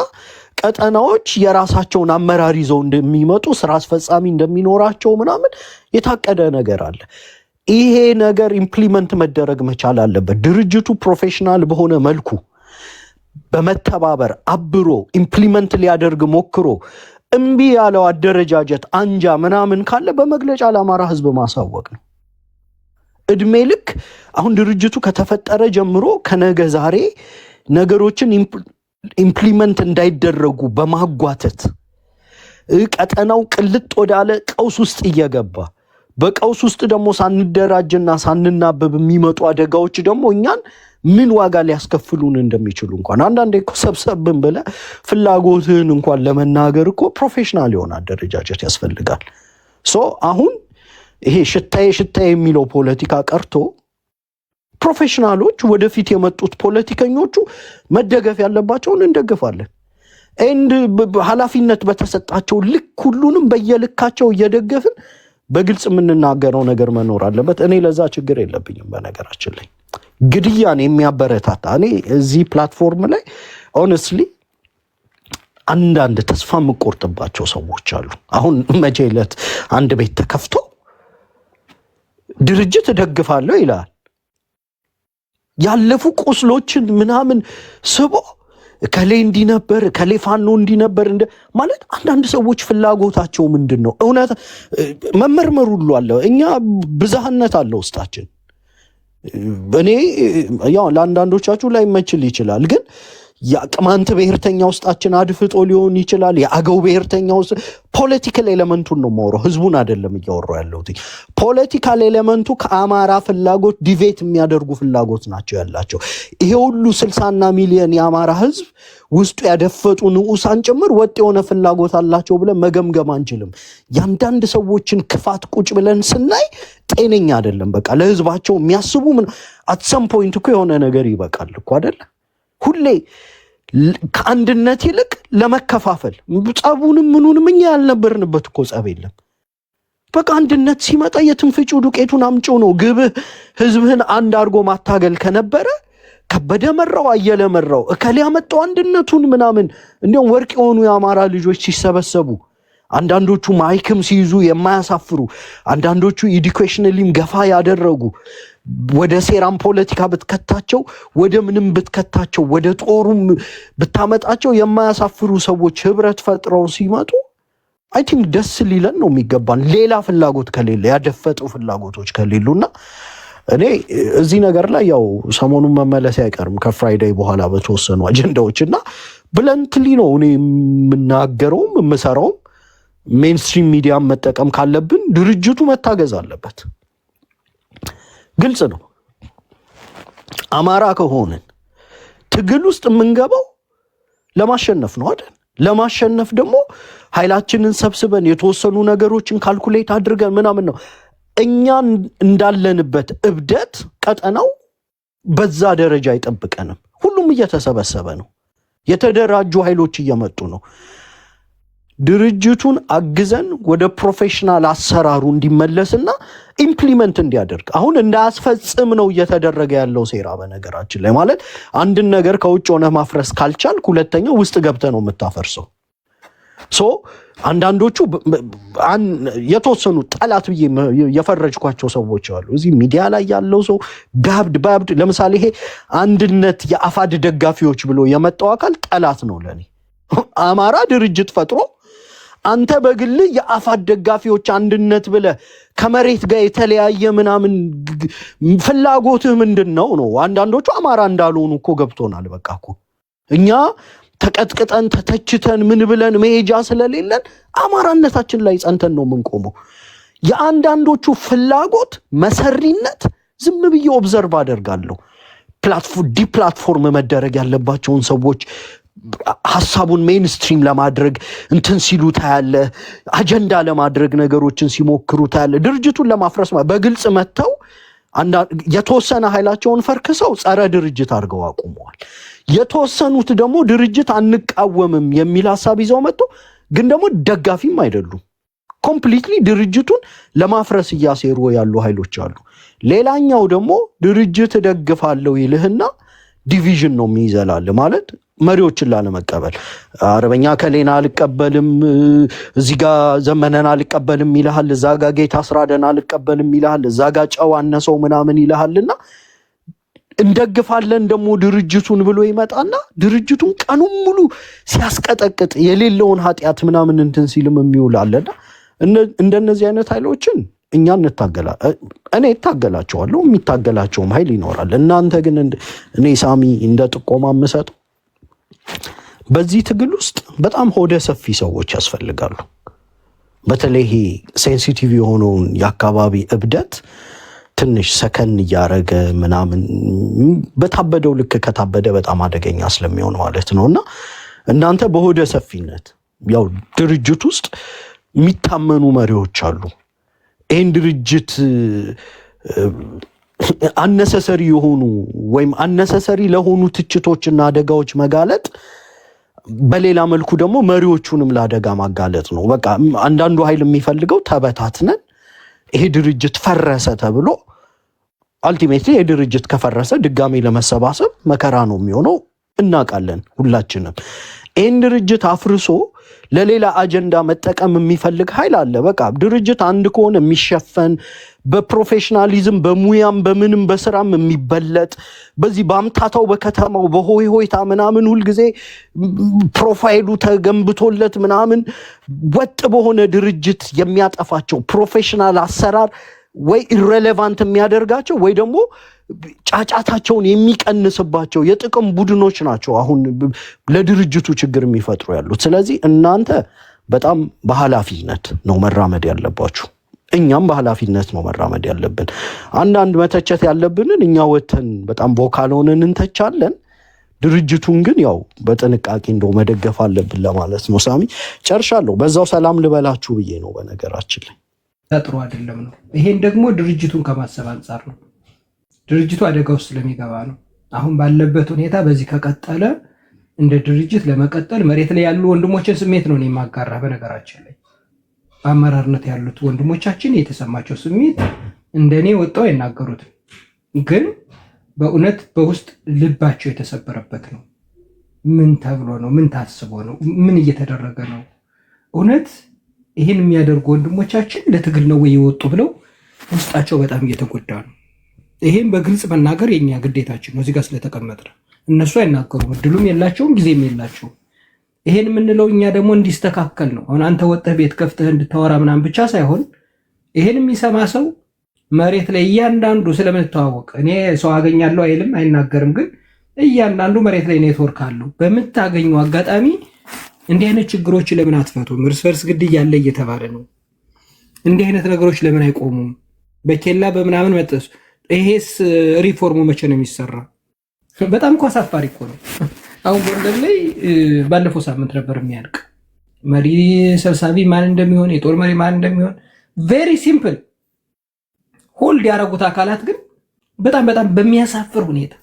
ቀጠናዎች የራሳቸውን አመራር ይዘው እንደሚመጡ ስራ አስፈጻሚ እንደሚኖራቸው ምናምን የታቀደ ነገር አለ። ይሄ ነገር ኢምፕሊመንት መደረግ መቻል አለበት። ድርጅቱ ፕሮፌሽናል በሆነ መልኩ በመተባበር አብሮ ኢምፕሊመንት ሊያደርግ ሞክሮ እምቢ ያለው አደረጃጀት አንጃ ምናምን ካለ በመግለጫ ለአማራ ህዝብ ማሳወቅ ነው። እድሜ ልክ አሁን ድርጅቱ ከተፈጠረ ጀምሮ ከነገ ዛሬ ነገሮችን ኢምፕሊመንት እንዳይደረጉ በማጓተት ቀጠናው ቅልጥ ወዳለ ቀውስ ውስጥ እየገባ በቀውስ ውስጥ ደግሞ ሳንደራጅና ሳንናበብ የሚመጡ አደጋዎች ደግሞ እኛን ምን ዋጋ ሊያስከፍሉን እንደሚችሉ እንኳን አንዳንዴ እኮ ሰብሰብን ብለህ ፍላጎትህን እንኳን ለመናገር እኮ ፕሮፌሽናል የሆነ አደረጃጀት ያስፈልጋል። አሁን ይሄ ሽታዬ የሚለው ፖለቲካ ቀርቶ ፕሮፌሽናሎች ወደፊት የመጡት ፖለቲከኞቹ መደገፍ ያለባቸውን እንደግፋለን። ኃላፊነት በተሰጣቸው ልክ ሁሉንም በየልካቸው እየደገፍን በግልጽ የምንናገረው ነገር መኖር አለበት። እኔ ለዛ ችግር የለብኝም። በነገራችን ላይ ግድያን የሚያበረታታ እኔ እዚህ ፕላትፎርም ላይ ኦነስትሊ አንዳንድ ተስፋ የምቆርጥባቸው ሰዎች አሉ። አሁን መቼ ዕለት አንድ ቤት ተከፍቶ ድርጅት እደግፋለሁ ይላል ያለፉ ቁስሎችን ምናምን ስቦ ከሌ እንዲህ ነበር ከሌ ፋኖ እንዲህ ነበር ማለት አንዳንድ ሰዎች ፍላጎታቸው ምንድነው? እውነት መመርመር ሁሉ አለ። እኛ ብዛህነት አለ ውስጣችን። እኔ ያው ለአንዳንዶቻችሁ ላይ መችል ይችላል፣ ግን የቅማንት ብሔርተኛ ውስጣችን አድፍጦ ሊሆን ይችላል። የአገው ብሔርተኛ ውስጥ ፖለቲካል ኤሌመንቱን ነው የማወራው፣ ህዝቡን አይደለም እያወራው ያለሁት። ፖለቲካል ኤሌመንቱ ከአማራ ፍላጎት ዲቬት የሚያደርጉ ፍላጎት ናቸው ያላቸው። ይሄ ሁሉ 60 ሚሊዮን የአማራ ህዝብ ውስጡ ያደፈጡ ንዑሳን ጭምር ወጥ የሆነ ፍላጎት አላቸው ብለን መገምገም አንችልም። ያንዳንድ ሰዎችን ክፋት ቁጭ ብለን ስናይ ጤነኛ አይደለም። በቃ ለህዝባቸው የሚያስቡ ምን አት ሰም ፖይንት እኮ የሆነ ነገር ይበቃል እኮ አይደለ? ሁሌ ከአንድነት ይልቅ ለመከፋፈል ጸቡንም ምኑንም እኛ ያልነበርንበት እኮ ጸብ የለም። በቃ አንድነት ሲመጣ የትንፍጩ ዱቄቱን አምጪው ነው ግብህ። ህዝብህን አንድ አድርጎ ማታገል ከነበረ ከበደ መራው አየለ መራው እከሌ ያመጣው አንድነቱን ምናምን እንዲያውም ወርቅ የሆኑ የአማራ ልጆች ሲሰበሰቡ አንዳንዶቹ ማይክም ሲይዙ የማያሳፍሩ አንዳንዶቹ ኤዱኬሽናሊም ገፋ ያደረጉ ወደ ሴራም ፖለቲካ ብትከታቸው ወደ ምንም ብትከታቸው ወደ ጦሩም ብታመጣቸው የማያሳፍሩ ሰዎች ህብረት ፈጥረው ሲመጡ አይ ቲንክ ደስ ሊለን ነው የሚገባን። ሌላ ፍላጎት ከሌለ ያደፈጡ ፍላጎቶች ከሌሉና እኔ እዚህ ነገር ላይ ያው ሰሞኑን መመለስ አይቀርም ከፍራይዴይ በኋላ በተወሰኑ አጀንዳዎችና ብለንትሊ ነው እኔ የምናገረውም የምሰራውም። ሜንስትሪም ሚዲያ መጠቀም ካለብን ድርጅቱ መታገዝ አለበት። ግልጽ ነው። አማራ ከሆነን ትግል ውስጥ የምንገባው ለማሸነፍ ነው አይደል? ለማሸነፍ ደግሞ ኃይላችንን ሰብስበን የተወሰኑ ነገሮችን ካልኩሌት አድርገን ምናምን ነው። እኛ እንዳለንበት እብደት ቀጠናው በዛ ደረጃ አይጠብቀንም። ሁሉም እየተሰበሰበ ነው። የተደራጁ ኃይሎች እየመጡ ነው። ድርጅቱን አግዘን ወደ ፕሮፌሽናል አሰራሩ እንዲመለስና ኢምፕሊመንት እንዲያደርግ አሁን እንዳያስፈጽም ነው እየተደረገ ያለው ሴራ። በነገራችን ላይ ማለት አንድን ነገር ከውጭ ሆነ ማፍረስ ካልቻልክ ሁለተኛው ውስጥ ገብተህ ነው የምታፈርሰው። አንዳንዶቹ የተወሰኑ ጠላት ብዬ የፈረጅኳቸው ሰዎች አሉ። እዚህ ሚዲያ ላይ ያለው ሰው ባብድ ለምሳሌ ይሄ አንድነት የአፋድ ደጋፊዎች ብሎ የመጣው አካል ጠላት ነው ለኔ። አማራ ድርጅት ፈጥሮ አንተ በግል የአፋድ ደጋፊዎች አንድነት ብለ ከመሬት ጋር የተለያየ ምናምን ፍላጎትህ ምንድነው ነው? አንዳንዶቹ አማራ እንዳልሆኑ እኮ ገብቶናል። በቃ እኮ እኛ ተቀጥቅጠን ተተችተን ምን ብለን መሄጃ ስለሌለን አማራነታችን ላይ ጸንተን ነው የምንቆመው። የአንዳንዶቹ ፍላጎት መሰሪነት ዝም ብዬ ኦብዘርቭ አደርጋለሁ። ዲፕላትፎርም መደረግ ያለባቸውን ሰዎች ሐሳቡን ሜንስትሪም ለማድረግ እንትን ሲሉ ታያለ። አጀንዳ ለማድረግ ነገሮችን ሲሞክሩ ታያለ። ድርጅቱን ለማፍረስ በግልጽ መተው የተወሰነ ኃይላቸውን ፈርክሰው ጸረ ድርጅት አድርገው አቁመዋል። የተወሰኑት ደግሞ ድርጅት አንቃወምም የሚል ሐሳብ ይዘው መጥቶ ግን ደግሞ ደጋፊም አይደሉም። ኮምፕሊትሊ ድርጅቱን ለማፍረስ እያሴሩ ያሉ ኃይሎች አሉ። ሌላኛው ደግሞ ድርጅት ደግፋለሁ ይልህና ዲቪዥን ነው የሚይዘላል ማለት መሪዎችን ላለመቀበል አረበኛ ከሌና አልቀበልም፣ እዚህ ጋር ዘመነን አልቀበልም ይልሃል፣ እዛ ጋር ጌታ አስራደን አልቀበልም ይልሃል፣ እዛ ጋር ጨዋነሰው ምናምን ይልሃልና እንደግፋለን ደግሞ ድርጅቱን ብሎ ይመጣና ድርጅቱን ቀኑን ሙሉ ሲያስቀጠቅጥ የሌለውን ኃጢአት ምናምን እንትን ሲልም የሚውላለና እንደነዚህ አይነት ኃይሎችን እኛ እኔ እታገላቸዋለሁ፣ የሚታገላቸውም ኃይል ይኖራል። እናንተ ግን እኔ ሳሚ እንደ ጥቆማ የምሰጠው በዚህ ትግል ውስጥ በጣም ሆደ ሰፊ ሰዎች ያስፈልጋሉ። በተለይ ይሄ ሴንሲቲቭ የሆነውን የአካባቢ እብደት ትንሽ ሰከን እያረገ ምናምን በታበደው ልክ ከታበደ በጣም አደገኛ ስለሚሆን ማለት ነው። እና እናንተ በሆደ ሰፊነት ያው ድርጅት ውስጥ የሚታመኑ መሪዎች አሉ። ይህን ድርጅት አነሰሰሪ የሆኑ ወይም አነሰሰሪ ለሆኑ ትችቶችና አደጋዎች መጋለጥ፣ በሌላ መልኩ ደግሞ መሪዎቹንም ለአደጋ ማጋለጥ ነው። በቃ አንዳንዱ ኃይል የሚፈልገው ተበታትነን ይሄ ድርጅት ፈረሰ ተብሎ አልቲሜትሊ የድርጅት ከፈረሰ ድጋሚ ለመሰባሰብ መከራ ነው የሚሆነው። እናውቃለን ሁላችንም። ይህን ድርጅት አፍርሶ ለሌላ አጀንዳ መጠቀም የሚፈልግ ኃይል አለ። በቃ ድርጅት አንድ ከሆነ የሚሸፈን በፕሮፌሽናሊዝም በሙያም በምንም በስራም የሚበለጥ በዚህ በአምታታው በከተማው በሆይ ሆይታ ምናምን ሁልጊዜ ፕሮፋይሉ ተገንብቶለት ምናምን ወጥ በሆነ ድርጅት የሚያጠፋቸው ፕሮፌሽናል አሰራር ወይ ኢሬሌቫንት የሚያደርጋቸው ወይ ደግሞ ጫጫታቸውን የሚቀንስባቸው የጥቅም ቡድኖች ናቸው አሁን ለድርጅቱ ችግር የሚፈጥሩ ያሉት። ስለዚህ እናንተ በጣም በኃላፊነት ነው መራመድ ያለባችሁ። እኛም በኃላፊነት ነው መራመድ ያለብን። አንዳንድ መተቸት ያለብንን እኛ ወተን በጣም ቮካል ሆነን እንተቻለን። ድርጅቱን ግን ያው በጥንቃቄ እንደው መደገፍ አለብን ለማለት ነው። ሳሚ ጨርሻለሁ። በዛው ሰላም ልበላችሁ ብዬ ነው። በነገራችን ላይ ጥሩ አይደለም ነው። ይሄን ደግሞ ድርጅቱን ከማሰብ አንጻር ነው። ድርጅቱ አደጋ ውስጥ ስለሚገባ ነው። አሁን ባለበት ሁኔታ በዚህ ከቀጠለ እንደ ድርጅት ለመቀጠል መሬት ላይ ያሉ ወንድሞችን ስሜት ነው የማጋራ። በነገራችን ላይ በአመራርነት ያሉት ወንድሞቻችን የተሰማቸው ስሜት እንደኔ ወጣው አይናገሩትም፣ ግን በእውነት በውስጥ ልባቸው የተሰበረበት ነው። ምን ተብሎ ነው? ምን ታስቦ ነው? ምን እየተደረገ ነው? እውነት ይህን የሚያደርጉ ወንድሞቻችን ለትግል ነው ወይ የወጡ ብለው ውስጣቸው በጣም እየተጎዳ ነው። ይሄን በግልጽ መናገር የኛ ግዴታችን ነው። እዚህ ጋር ስለተቀመጠ እነሱ አይናገሩም፣ እድሉም የላቸውም፣ ጊዜም የላቸውም። ይሄን የምንለው እኛ ደግሞ እንዲስተካከል ነው። አሁን አንተ ወጥተህ ቤት ከፍተህ እንድታወራ ምናምን ብቻ ሳይሆን ይሄን የሚሰማ ሰው መሬት ላይ እያንዳንዱ ስለምንተዋወቅ እኔ ሰው አገኛለሁ አይልም አይናገርም፣ ግን እያንዳንዱ መሬት ላይ ኔትወርክ አለው። በምታገኙ አጋጣሚ እንዲህ አይነት ችግሮች ለምን አትፈቱም? እርስ በርስ ግድያ ያለ እየተባለ ነው። እንዲህ አይነት ነገሮች ለምን አይቆሙም? በኬላ በምናምን መጠሱ። ይሄስ ሪፎርሙ መቼ ነው የሚሰራ? በጣም እኮ አሳፋሪ እኮ ነው። አሁን ጎንደር ላይ ባለፈው ሳምንት ነበር የሚያልቅ መሪ ሰብሳቢ ማን እንደሚሆን የጦር መሪ ማን እንደሚሆን ቬሪ ሲምፕል ሆልድ ያደረጉት አካላት ግን በጣም በሚያሳፍር ሁኔታ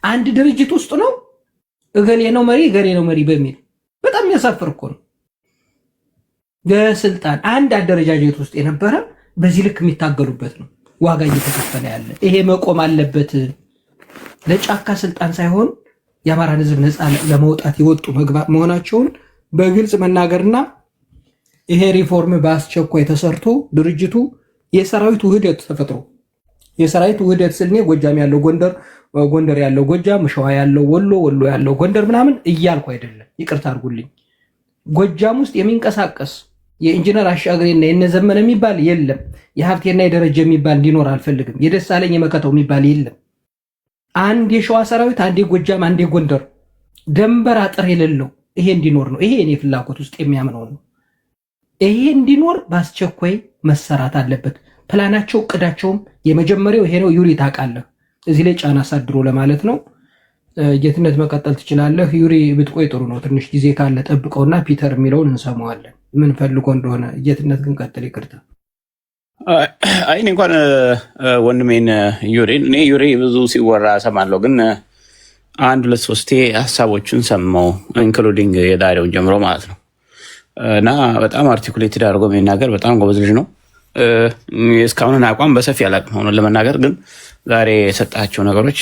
አንድ ድርጅት ውስጥ ነው እገሌ ነው መሪ እገሌ ነው መሪ በሚል በጣም የሚያሳፍር እኮ ነው። በስልጣን አንድ አደረጃጀት ውስጥ የነበረ በዚህ ልክ የሚታገሉበት ነው ዋጋ እየተከፈለ ያለ። ይሄ መቆም አለበት። ለጫካ ስልጣን ሳይሆን የአማራን ሕዝብ ነፃ ለመውጣት የወጡ መሆናቸውን በግልጽ መናገርና ይሄ ሪፎርም በአስቸኳይ ተሰርቶ ድርጅቱ የሰራዊት ውህደት ተፈጥሮ የሰራዊት ውህደት ስልኔ ጎጃም ያለው ጎንደር ያለው ጎጃም፣ ሸዋ ያለው ወሎ፣ ወሎ ያለው ጎንደር ምናምን እያልኩ አይደለም። ይቅርታ አድርጉልኝ። ጎጃም ውስጥ የሚንቀሳቀስ የኢንጂነር አሻግሬና የነዘመነ የሚባል የለም። የሀብቴና የደረጀ የሚባል እንዲኖር አልፈልግም። የደሳለኝ የመከተው የሚባል የለም። አንድ የሸዋ ሰራዊት፣ አንድ የጎጃም፣ አንድ የጎንደር ደንበር አጥር የሌለው ይሄ እንዲኖር ነው። ይሄ እኔ ፍላጎት ውስጥ የሚያምነው ነው። ይሄ እንዲኖር በአስቸኳይ መሰራት አለበት። ፕላናቸው እቅዳቸውም የመጀመሪያው ይሄ ነው። ዩሪ ታውቃለህ፣ እዚህ ላይ ጫና አሳድሮ ለማለት ነው። ጌትነት መቀጠል ትችላለህ። ዩሪ ብትቆይ ጥሩ ነው። ትንሽ ጊዜ ካለ ጠብቀውና ፒተር የሚለውን እንሰማዋለን ምን ፈልጎ እንደሆነ። ጌትነት ግን ቀጥል። ይቅርታ። አይ እኔ እንኳን ወንድሜን ዩሪ ብዙ ሲወራ ሰማለሁ፣ ግን አንድ ሁለት ሶስቴ ሀሳቦችን ሰማው ኢንክሉዲንግ የዛሬውን ጀምሮ ማለት ነው። እና በጣም አርቲኩሌትድ አድርጎ የሚናገር በጣም ጎበዝ ልጅ ነው። እስካሁንን አቋም በሰፊ አላውቅም ሆኖ ለመናገር፣ ግን ዛሬ የሰጣቸው ነገሮች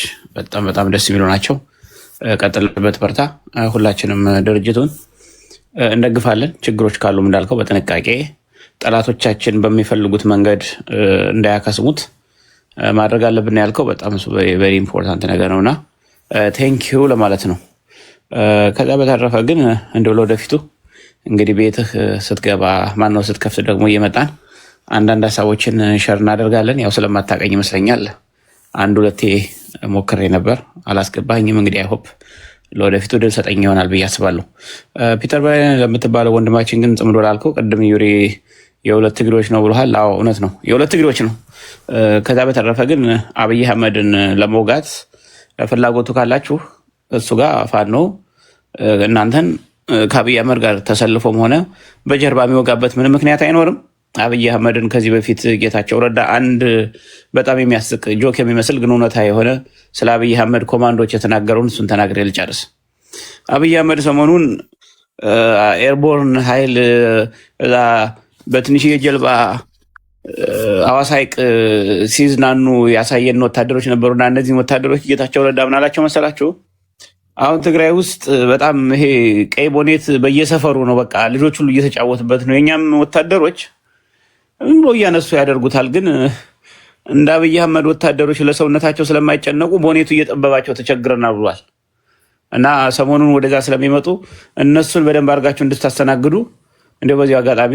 በጣም ደስ የሚሉ ናቸው። ቀጥልበት፣ በርታ። ሁላችንም ድርጅቱን እንደግፋለን። ችግሮች ካሉም እንዳልከው በጥንቃቄ ጠላቶቻችን በሚፈልጉት መንገድ እንዳያከስሙት ማድረግ አለብን ያልከው በጣም ቬሪ ኢምፖርታንት ነገር ነውና ቴንኪዩ ለማለት ነው። ከዛ በተረፈ ግን እንደው ለወደፊቱ እንግዲህ ቤትህ ስትገባ ማነው ስትከፍት ደግሞ እየመጣን አንዳንድ ሀሳቦችን ሸር እናደርጋለን። ያው ስለማታቀኝ ይመስለኛል አንድ ሁለቴ ሞክሬ ነበር፣ አላስገባኝም። እንግዲህ አይሆፕ ለወደፊቱ ድል ሰጠኝ ይሆናል ብዬ አስባለሁ። ፒተር ለምትባለው ወንድማችን ግን ጽምዶ ላልከው ቅድም ዩሪ የሁለት እግሮች ነው ብለሃል። አዎ እውነት ነው፣ የሁለት እግሮች ነው። ከዛ በተረፈ ግን አብይ አህመድን ለመውጋት ፍላጎቱ ካላችሁ እሱ ጋር ፋኖ እናንተን ከአብይ አህመድ ጋር ተሰልፎም ሆነ በጀርባ የሚወጋበት ምንም ምክንያት አይኖርም። አብይ አህመድን ከዚህ በፊት ጌታቸው ረዳ አንድ በጣም የሚያስቅ ጆክ የሚመስል ግን እውነታ የሆነ ስለ አብይ አህመድ ኮማንዶች የተናገረውን እሱን ተናግሬ ልጨርስ። አብይ አህመድ ሰሞኑን ኤርቦርን ኃይል እዛ በትንሽዬ ጀልባ አዋሳ ሐይቅ ሲዝናኑ ያሳየን ወታደሮች ነበሩና እነዚህን ወታደሮች ጌታቸው ረዳ ምን አላቸው መሰላችሁ? አሁን ትግራይ ውስጥ በጣም ይሄ ቀይ ቦኔት በየሰፈሩ ነው፣ በቃ ልጆች ሁሉ እየተጫወቱበት ነው። የኛም ወታደሮች ብሎ እያነሱ ያደርጉታል። ግን እንደ አብይ አህመድ ወታደሮች ለሰውነታቸው ስለማይጨነቁ ቦኔቱ እየጠበባቸው ተቸግረናል ብሏል። እና ሰሞኑን ወደዛ ስለሚመጡ እነሱን በደንብ አድርጋችሁ እንድታስተናግዱ እንደ በዚሁ አጋጣሚ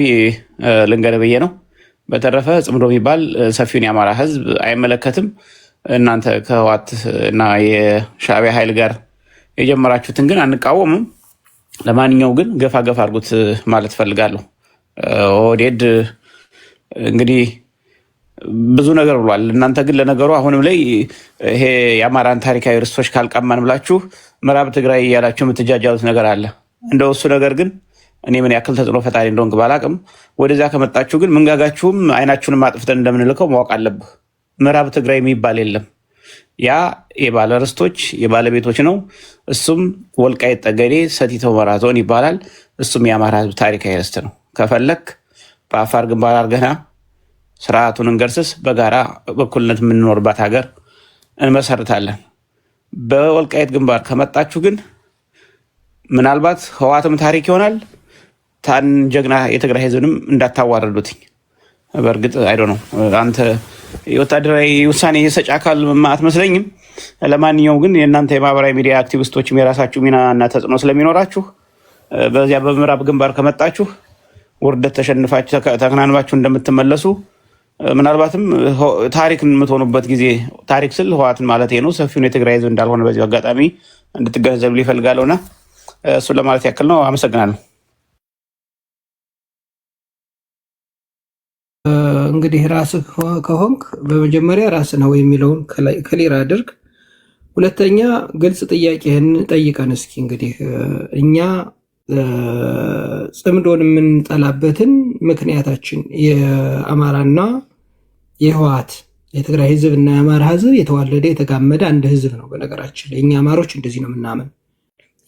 ልንገር ብዬ ነው። በተረፈ ጽምዶ የሚባል ሰፊውን የአማራ ህዝብ አይመለከትም። እናንተ ከህወሓት እና የሻዕቢያ ኃይል ጋር የጀመራችሁትን ግን አንቃወምም። ለማንኛው ግን ገፋ ገፋ አድርጉት ማለት ፈልጋለሁ። ኦህዴድ እንግዲህ ብዙ ነገር ብሏል። እናንተ ግን ለነገሩ አሁንም ላይ ይሄ የአማራን ታሪካዊ ርስቶች ካልቀማን ብላችሁ ምዕራብ ትግራይ እያላችሁ የምትጃጃሉት ነገር አለ። እንደው እሱ ነገር ግን እኔ ምን ያክል ተጽዕኖ ፈጣሪ እንደሆንክ ባላቅም ወደዚያ ከመጣችሁ ግን መንጋጋችሁም አይናችሁንም አጥፍተን እንደምንልከው ማወቅ አለብህ። ምዕራብ ትግራይ የሚባል የለም። ያ የባለ ርስቶች የባለቤቶች ነው። እሱም ወልቃይት ጠገዴ ሰቲት ሁመራ ዞን ይባላል። እሱም የአማራ ህዝብ ታሪካዊ ርስት ነው። ከፈለክ በአፋር ግንባር አድርገና ስርዓቱን እንገርስስ፣ በጋራ በኩልነት የምንኖርባት ሀገር እንመሰርታለን። በወልቃይት ግንባር ከመጣችሁ ግን ምናልባት ህወሓትም ታሪክ ይሆናል። ታን ጀግና የትግራይ ህዝብንም እንዳታዋረዱትኝ። በእርግጥ አይዶ ነው አንተ የወታደራዊ ውሳኔ የሰጭ አካል አትመስለኝም። ለማንኛውም ግን የእናንተ የማህበራዊ ሚዲያ አክቲቪስቶችም የራሳችሁ ሚና እና ተጽዕኖ ስለሚኖራችሁ በዚያ በምዕራብ ግንባር ከመጣችሁ ውርደት ተሸንፋችሁ ተከናንባችሁ እንደምትመለሱ ምናልባትም ታሪክ የምትሆኑበት ጊዜ ታሪክ ስል ህወሓትን ማለት ነው ሰፊውን የትግራይ ህዝብ እንዳልሆነ በዚሁ አጋጣሚ እንድትገነዘቡ ይፈልጋለሁና እሱን ለማለት ያክል ነው። አመሰግናለሁ። እንግዲህ ራስህ ከሆንክ በመጀመሪያ ራስህ ነው የሚለውን ክሊር አድርግ። ሁለተኛ ግልጽ ጥያቄህን ጠይቀን እስኪ። እንግዲህ እኛ ጽምዶን የምንጠላበትን ምክንያታችን የአማራና የህወሓት የትግራይ ህዝብ እና የአማራ ህዝብ የተዋለደ የተጋመደ አንድ ህዝብ ነው። በነገራችን ላይ እኛ አማሮች እንደዚህ ነው የምናምን።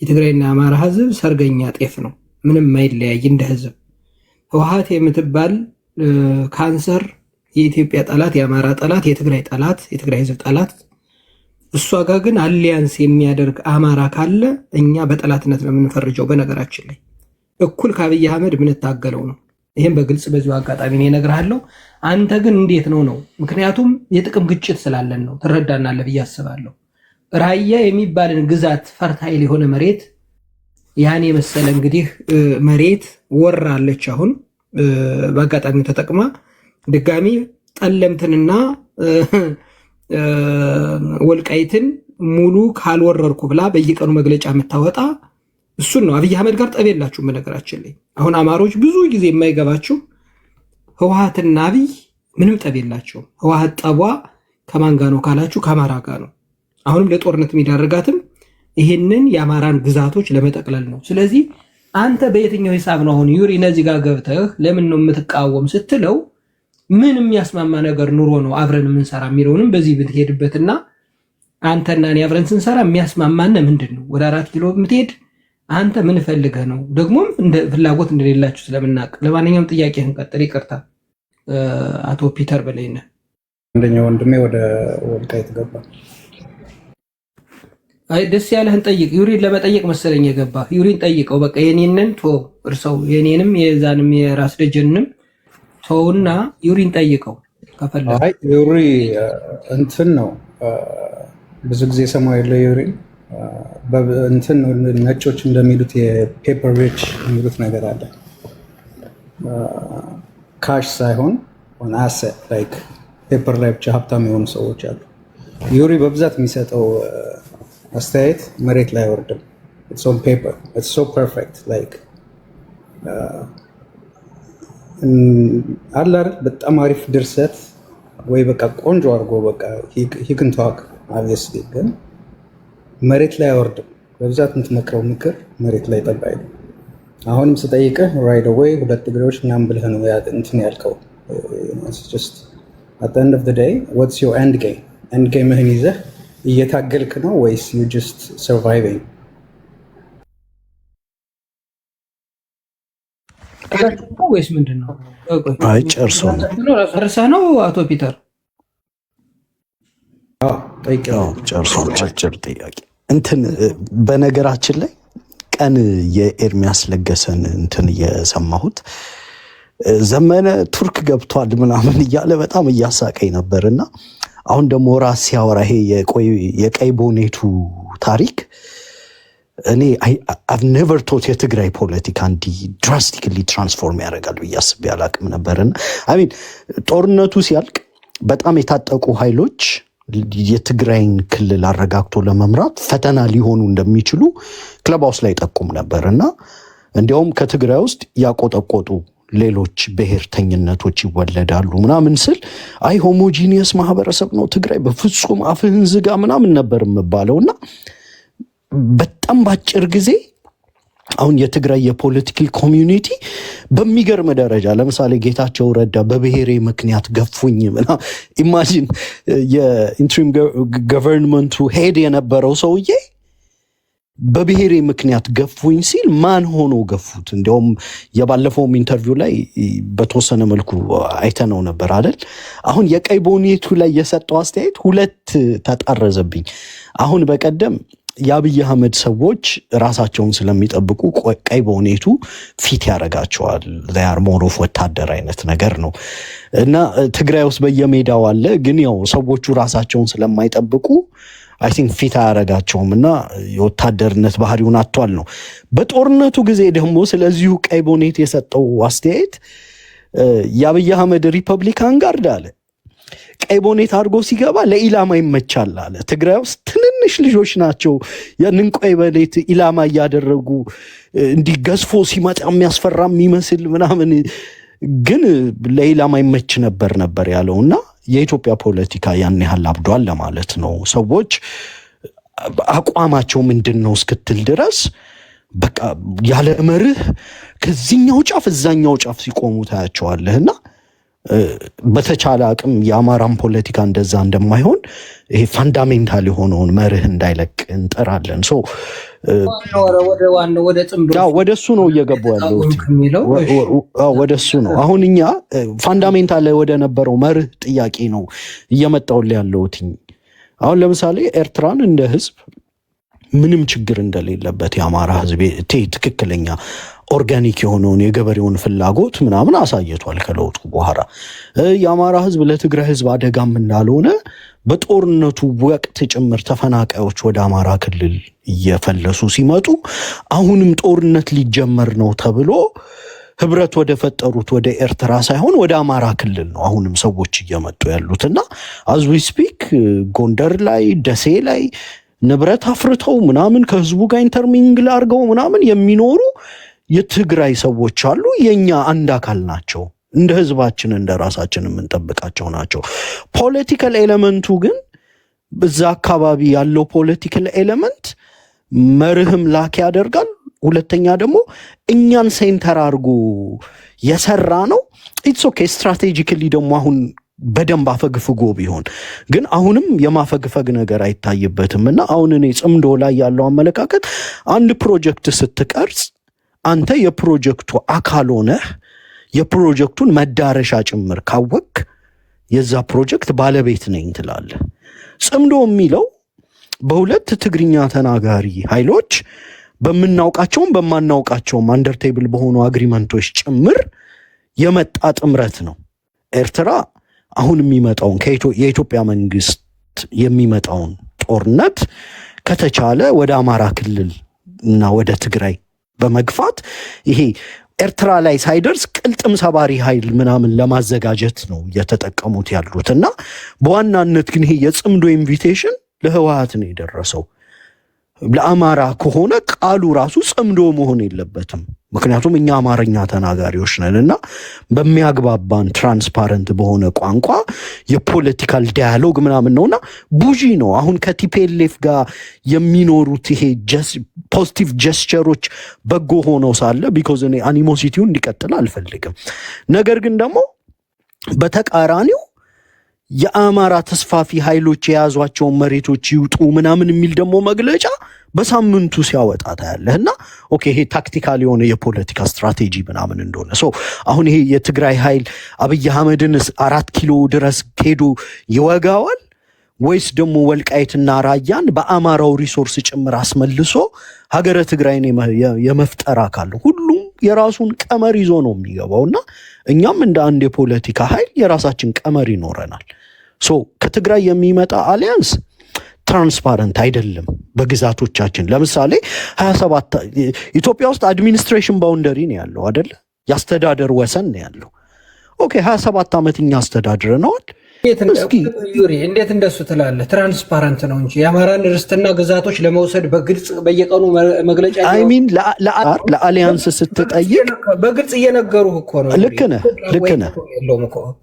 የትግራይና የአማራ ህዝብ ሰርገኛ ጤፍ ነው፣ ምንም ማይለያይ እንደ ህዝብ። ህወሓት የምትባል ካንሰር የኢትዮጵያ ጠላት፣ የአማራ ጠላት፣ የትግራይ ጠላት፣ የትግራይ ህዝብ ጠላት። እሷ ጋር ግን አሊያንስ የሚያደርግ አማራ ካለ እኛ በጠላትነት ነው የምንፈርጀው። በነገራችን ላይ እኩል ከአብይ አህመድ የምንታገለው ነው። ይህም በግልጽ በዚሁ አጋጣሚ ነው እነግርሃለሁ። አንተ ግን እንዴት ነው? ምክንያቱም የጥቅም ግጭት ስላለን ነው። ትረዳናለህ ብዬ አስባለሁ። ራያ የሚባልን ግዛት ፈርታይል የሆነ መሬት ያን የመሰለ እንግዲህ መሬት ወራለች። አሁን በአጋጣሚው ተጠቅማ ድጋሚ ጠለምትንና ወልቃይትን ሙሉ ካልወረርኩ ብላ በየቀኑ መግለጫ የምታወጣ እሱን ነው። አብይ አህመድ ጋር ጠብ የላችሁ። በነገራችን ላይ አሁን አማሮች ብዙ ጊዜ የማይገባችሁ ህወሓትና አብይ ምንም ጠብ የላቸውም። ህወሓት ጠቧ ከማን ጋር ነው ካላችሁ ከአማራ ጋር ነው። አሁንም ለጦርነት የሚዳርጋትም ይህንን የአማራን ግዛቶች ለመጠቅለል ነው። ስለዚህ አንተ በየትኛው ሂሳብ ነው አሁን ዩሪ እነዚህ ጋር ገብተህ ለምን ነው የምትቃወም ስትለው ምን የሚያስማማ ነገር ኑሮ ነው አብረን የምንሰራ የሚለውንም በዚህ ብትሄድበትና አንተና እኔ አብረን ስንሰራ የሚያስማማነ ምንድን ነው? ወደ 4 ኪሎ የምትሄድ አንተ ምን ፈልገህ ነው? ደግሞም ፍላጎት እንደሌላችሁ ስለምናውቅ። ለማንኛውም ጥያቄህን ቀጥል። ይቅርታ አቶ ፒተር በላይነህ። አንደኛው ወንድሜ ወደ ወልቃይት ገባ። አይ ደስ ያለህን ጠይቅ። ዩሪን ለመጠየቅ መሰለኝ የገባ። ዩሪን ጠይቀው በቃ የኔንን ቶ እርሰው የኔንም የዛንም የራስ ደጀንም ተውና ዩሪን ጠይቀው ከፈለገ። አይ ዩሪ እንትን ነው ብዙ ጊዜ ሰማው ያለ ዩሪን እንትን ነጮች እንደሚሉት የፔፐር ሪች የሚሉት ነገር አለ። ካሽ ሳይሆን ኦን አሴት ላይክ ፔፐር ላይ ብቻ ሀብታም የሆኑ ሰዎች አሉ። ዩሪ በብዛት የሚሰጠው አስተያየት መሬት ላይ አይወርድም። ኢትስ ኦን ፔፐር ኢትስ ሶ ፐርፌክት ላይክ አለ አይደል በጣም አሪፍ ድርሰት ወይ በቃ ቆንጆ አድርጎ በቃ ሂክን ታክ ኦብቪየስሊ ግን መሬት ላይ አወርድም። በብዛት የምትመክረው ምክር መሬት ላይ ጠብ አይልም። አሁንም ስጠይቅህ ራይድ አዌይ 2 እግሮች ምናምን ብለህ ነው እንትን ያልከው። ጀስት አት ዘ ኤንድ ኦፍ ዘ ዴይ ዋትስ ዮር ኤንድ ጌም? ኤንድ ጌምህን ይዘህ እየታገልክ ነው ወይስ ዩ ጀስት ሰርቫይቪንግ? ወይስ ምንድን ነው? አይ ጨርሶ ነው አቶ ፒተር ጨርሶ ጭር ጥያቄ እንትን በነገራችን ላይ ቀን የኤርሚያስ ለገሰን እንትን እየሰማሁት ዘመነ ቱርክ ገብቷል ምናምን እያለ በጣም እያሳቀኝ ነበርና አሁን ደግሞ ራስ ሲያወራ ይሄ የቀይ ቦኔቱ ታሪክ እኔ I've never thought የትግራይ ፖለቲካ እንዲህ ድራስቲክሊ ትራንስፎርም ያደርጋል ብዬ አስቤ አላቅም ነበርና አይ ሚን ጦርነቱ ሲያልቅ በጣም የታጠቁ ኃይሎች የትግራይን ክልል አረጋግቶ ለመምራት ፈተና ሊሆኑ እንደሚችሉ ክለብ ሃውስ ላይ ጠቁም ነበርና እንዲያውም ከትግራይ ውስጥ ያቆጠቆጡ ሌሎች ብሔርተኝነቶች ይወለዳሉ ምናምን ስል አይ ሆሞጂኒየስ ማህበረሰብ ነው ትግራይ በፍጹም አፍህን ዝጋ ምናምን ነበር የምባለውና በጣም ባጭር ጊዜ አሁን የትግራይ የፖለቲካል ኮሚዩኒቲ በሚገርም ደረጃ ለምሳሌ ጌታቸው ረዳ በብሔሬ ምክንያት ገፉኝ ምና ኢማጂን የኢንትሪም ገቨርንመንቱ ሄድ የነበረው ሰውዬ በብሔሬ ምክንያት ገፉኝ ሲል ማን ሆኖ ገፉት? እንዲያውም የባለፈውም ኢንተርቪው ላይ በተወሰነ መልኩ አይተነው ነበር አይደል? አሁን የቀይ ቦኔቱ ላይ የሰጠው አስተያየት ሁለት ተጣረዘብኝ። አሁን በቀደም የአብይ አህመድ ሰዎች ራሳቸውን ስለሚጠብቁ ቀይ ቦኔቱ ፊት ያደርጋቸዋል ዛር ሞሮፍ ወታደር አይነት ነገር ነው እና ትግራይ ውስጥ በየሜዳው አለ ግን ያው ሰዎቹ ራሳቸውን ስለማይጠብቁ አይ ቲንክ ፊት አያረጋቸውም እና የወታደርነት ባህሪውን አጥቷል ነው። በጦርነቱ ጊዜ ደግሞ ስለዚሁ ቀይ ቦኔት የሰጠው አስተያየት የአብይ አህመድ ሪፐብሊካን ጋርድ አለ ቀይ ቦኔት አድርጎ ሲገባ ለኢላማ ይመቻል አለ። ትግራይ ውስጥ ትንንሽ ልጆች ናቸው ያንን ቀይ ቦኔት ኢላማ እያደረጉ እንዲገዝፎ ሲመጣ የሚያስፈራ የሚመስል ምናምን ግን ለኢላማ ይመች ነበር ያለውና የኢትዮጵያ ፖለቲካ ያን ያህል አብዷል ለማለት ነው። ሰዎች አቋማቸው ምንድነው እስክትል ድረስ በቃ ያለ መርህ ከዚህኛው ጫፍ እዛኛው ጫፍ ሲቆሙ ታያቸዋለህና በተቻለ አቅም የአማራን ፖለቲካ እንደዛ እንደማይሆን ይሄ ፋንዳሜንታል የሆነውን መርህ እንዳይለቅ እንጠራለን። ሶ ወደ ጽምዶ ወደሱ ነው እየገባው ያለው ወደሱ ነው። አሁን እኛ ፋንዳሜንታል ወደ ነበረው መርህ ጥያቄ ነው እየመጣው ያለው። አሁን ለምሳሌ ኤርትራን እንደ ህዝብ ምንም ችግር እንደሌለበት የአማራ ህዝብ ትክክለኛ ኦርጋኒክ የሆነውን የገበሬውን ፍላጎት ምናምን አሳይቷል ከለውጡ በኋላ። የአማራ ህዝብ ለትግራይ ህዝብ አደጋም እንዳልሆነ በጦርነቱ ወቅት ጭምር ተፈናቃዮች ወደ አማራ ክልል እየፈለሱ ሲመጡ አሁንም ጦርነት ሊጀመር ነው ተብሎ ህብረት ወደ ፈጠሩት ወደ ኤርትራ ሳይሆን ወደ አማራ ክልል ነው አሁንም ሰዎች እየመጡ ያሉትና as we speak ጎንደር ላይ ደሴ ላይ ንብረት አፍርተው ምናምን ከህዝቡ ጋር ኢንተርሚንግል አድርገው ምናምን የሚኖሩ የትግራይ ሰዎች አሉ። የኛ አንድ አካል ናቸው። እንደ ህዝባችን እንደ ራሳችን የምንጠብቃቸው ናቸው። ፖለቲካል ኤሌመንቱ ግን በዛ አካባቢ ያለው ፖለቲካል ኤሌመንት መርህም ላክ ያደርጋል። ሁለተኛ ደግሞ እኛን ሴንተር አድርጎ የሰራ ነው። ኢትስ ኦኬ ስትራቴጂካሊ ደግሞ አሁን በደንብ አፈግፍጎ ቢሆን ግን አሁንም የማፈግፈግ ነገር አይታይበትም እና አሁን እኔ ጽምዶ ላይ ያለው አመለካከት አንድ ፕሮጀክት ስትቀርጽ አንተ የፕሮጀክቱ አካል ሆነህ የፕሮጀክቱን መዳረሻ ጭምር ካወቅ የዛ ፕሮጀክት ባለቤት ነኝ ትላለህ። ጽምዶ የሚለው በሁለት ትግርኛ ተናጋሪ ኃይሎች በምናውቃቸውም በማናውቃቸውም አንደርቴብል በሆኑ አግሪመንቶች ጭምር የመጣ ጥምረት ነው። ኤርትራ አሁን የሚመጣውን የኢትዮጵያ መንግስት የሚመጣውን ጦርነት ከተቻለ ወደ አማራ ክልል እና ወደ ትግራይ በመግፋት ይሄ ኤርትራ ላይ ሳይደርስ ቅልጥም ሰባሪ ኃይል ምናምን ለማዘጋጀት ነው የተጠቀሙት ያሉት እና በዋናነት ግን ይሄ የጽምዶ ኢንቪቴሽን ለህወሓት ነው የደረሰው። ለአማራ ከሆነ ቃሉ ራሱ ጽምዶ መሆን የለበትም። ምክንያቱም እኛ አማርኛ ተናጋሪዎች ነንና በሚያግባባን ትራንስፓረንት በሆነ ቋንቋ የፖለቲካል ዳያሎግ ምናምን ነውና ቡዢ ነው። አሁን ከቲፒኤልኤፍ ጋር የሚኖሩት ይሄ ፖዚቲቭ ጀስቸሮች በጎ ሆነው ሳለ ቢኮዝ እኔ አኒሞሲቲው እንዲቀጥል አልፈልግም። ነገር ግን ደግሞ በተቃራኒው የአማራ ተስፋፊ ኃይሎች የያዟቸውን መሬቶች ይውጡ ምናምን የሚል ደግሞ መግለጫ በሳምንቱ ሲያወጣ ታያለህና ኦኬ ይሄ ታክቲካል የሆነ የፖለቲካ ስትራቴጂ ምናምን እንደሆነ አሁን ይሄ የትግራይ ኃይል አብይ አህመድን 4 ኪሎ ድረስ ሄዶ ይወጋዋል ወይስ ደግሞ ወልቃይትና ራያን በአማራው ሪሶርስ ጭምር አስመልሶ ሀገረ ትግራይን የመፍጠር አካል ሁሉም የራሱን ቀመር ይዞ ነው የሚገባውና እኛም እንደ አንድ የፖለቲካ ኃይል የራሳችን ቀመር ይኖረናል። ከትግራይ የሚመጣ አሊያንስ ትራንስፓረንት አይደለም። በግዛቶቻችን ለምሳሌ 27 ኢትዮጵያ ውስጥ አድሚኒስትሬሽን ባውንደሪ ነው ያለው አይደለ? ያስተዳደር ወሰን ነው ያለው። ኦኬ 27 ዓመት እኛ አስተዳድረናል። እንዴት እንደሱ ትላለህ? ትራንስፓረንት ነው እንጂ የአማራን ርስትና ግዛቶች ለመውሰድ በግልጽ በየቀኑ መግለጫ ለአሊያንስ ስትጠይቅ በግልጽ እየነገሩህ እኮ ነው። ልክ ነህ።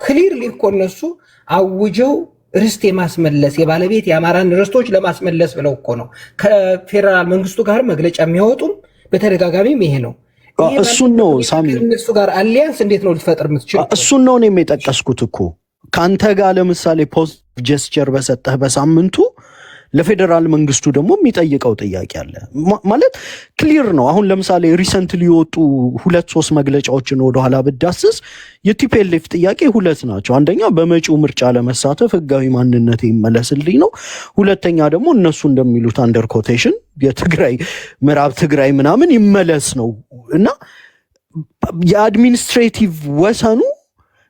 ክሊርሊ እኮ እነሱ አውጀው ርስት የማስመለስ የባለቤት የአማራን ርስቶች ለማስመለስ ብለው እኮ ነው ከፌዴራል መንግስቱ ጋር መግለጫ የሚያወጡም በተደጋጋሚም ይሄ ነው። እሱን ነው ሳሚ፣ እነሱ ጋር አሊያንስ እንዴት ነው ልትፈጥር የምትችለው? እሱን ነው እኔም የጠቀስኩት እኮ ከአንተ ጋር ለምሳሌ ፖዚቲቭ ጀስቸር በሰጠህ በሳምንቱ ለፌዴራል መንግስቱ ደግሞ የሚጠይቀው ጥያቄ አለ ማለት ክሊር ነው። አሁን ለምሳሌ ሪሰንትሊ የወጡ 2-3 መግለጫዎችን ወደኋላ ብዳስስ የቲፒኤልኤፍ ጥያቄ 2 ናቸው። አንደኛ በመጪው ምርጫ ለመሳተፍ ህጋዊ ማንነት ይመለስልኝ ነው። ሁለተኛ ደግሞ እነሱ እንደሚሉት አንደር ኮቴሽን የትግራይ ምዕራብ ትግራይ ምናምን ይመለስ ነው እና የአድሚኒስትሬቲቭ ወሰኑ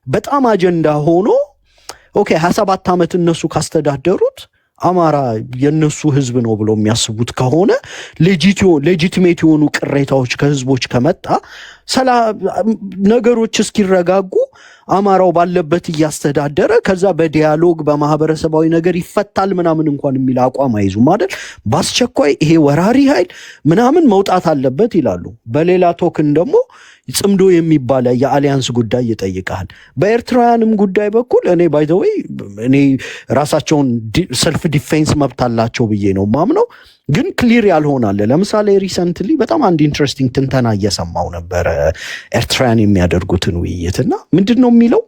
በጣም አጀንዳ ሆኖ ኦኬ 27 ዓመት እነሱ ካስተዳደሩት አማራ የነሱ ህዝብ ነው ብሎ የሚያስቡት ከሆነ ሌጂቲሜት የሆኑ ቅሬታዎች ከህዝቦች ከመጣ ነገሮች እስኪረጋጉ አማራው ባለበት እያስተዳደረ ከዛ በዲያሎግ በማህበረሰባዊ ነገር ይፈታል ምናምን እንኳን የሚል አቋም አይዙም አይደል? በአስቸኳይ ይሄ ወራሪ ኃይል ምናምን መውጣት አለበት ይላሉ። በሌላ ቶክን ደግሞ ጽምዶ የሚባለ የአሊያንስ ጉዳይ ይጠይቃል። በኤርትራውያንም ጉዳይ በኩል እኔ ባይ ዘ ዌይ እኔ ራሳቸውን ሰልፍ ዲፌንስ መብት አላቸው ብዬ ነው ማምነው። ግን ክሊር ያልሆናል። ለምሳሌ ሪሰንትሊ በጣም አንድ ኢንትረስቲንግ ትንተና እየሰማው ነበረ ኤርትራውያን የሚያደርጉትን ውይይትና ምንድን ነው የሚለው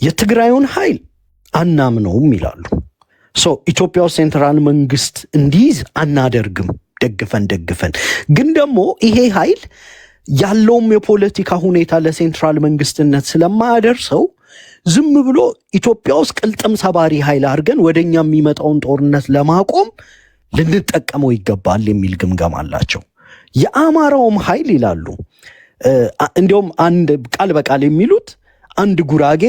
የትግራዩን ኃይል አናምነውም ይላሉ። ኢትዮጵያ ውስጥ ሴንትራል መንግስት እንዲይዝ አናደርግም ደግፈን ግን ደግሞ ይሄ ኃይል ያለውም የፖለቲካ ሁኔታ ለሴንትራል መንግስትነት ስለማያደርሰው ዝም ብሎ ኢትዮጵያ ውስጥ ቅልጥም ሰባሪ ኃይል አድርገን ወደኛ የሚመጣውን ጦርነት ለማቆም ልንጠቀመው ይገባል የሚል ግምገም አላቸው። የአማራውም ኃይል ይላሉ እንዲያውም አንድ ቃል በቃል የሚሉት አንድ ጉራጌ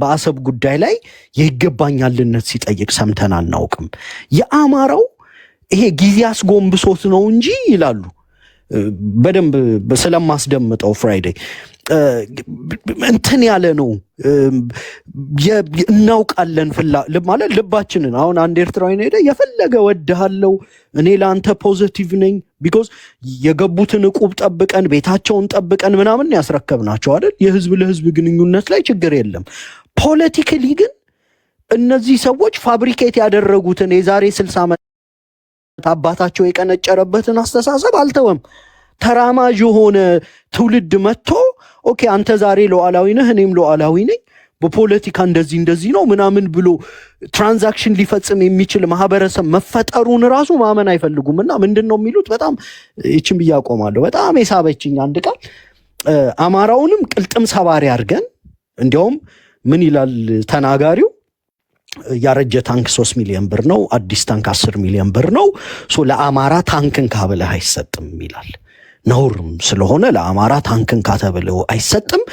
በአሰብ ጉዳይ ላይ የይገባኛልነት ሲጠይቅ ሰምተን አናውቅም። የአማራው ይሄ ጊዜ አስጎንብሶት ነው እንጂ ይላሉ። በደንብ ስለማስደምጠው ፍራይዴይ እንትን ያለ ነው እናውቃለን ማለት ልባችንን። አሁን አንድ ኤርትራዊ ሄደ የፈለገ ወድሃለው እኔ ለአንተ ፖዚቲቭ ነኝ ቢኮዝ የገቡትን ዕቁብ ጠብቀን ቤታቸውን ጠብቀን ምናምን ያስረከብናቸው አይደል? የህዝብ ለህዝብ ግንኙነት ላይ ችግር የለም። ፖለቲካሊ ግን እነዚህ ሰዎች ፋብሪኬት ያደረጉትን የዛሬ 60 ዓመት አባታቸው የቀነጨረበትን አስተሳሰብ አልተወም። ተራማጅ የሆነ ትውልድ መጥቶ ኦኬ አንተ ዛሬ ሉዓላዊ ነህ እኔም ሉዓላዊ ነኝ በፖለቲካ እንደዚህ ነው ምናምን ብሎ ትራንዛክሽን ሊፈጽም የሚችል ማህበረሰብ መፈጠሩን ራሱ ማመን አይፈልጉምና ምንድነው የሚሉት? በጣም እቺም ብያቆማለሁ። በጣም የሳበችኝ አንድ ቃል አማራውንም ቅልጥም ሰባሪ አድርገን እንዲያውም ምን ይላል ተናጋሪው ያረጀ ታንክ 3 ሚሊዮን ብር ነው፣ አዲስ ታንክ 10 ሚሊዮን ብር ነው። ለአማራ ታንክን ካብለህ አይሰጥም ይላል። ነውርም ስለሆነ ለአማራ ታንክን ካተብለው አይሰጥም።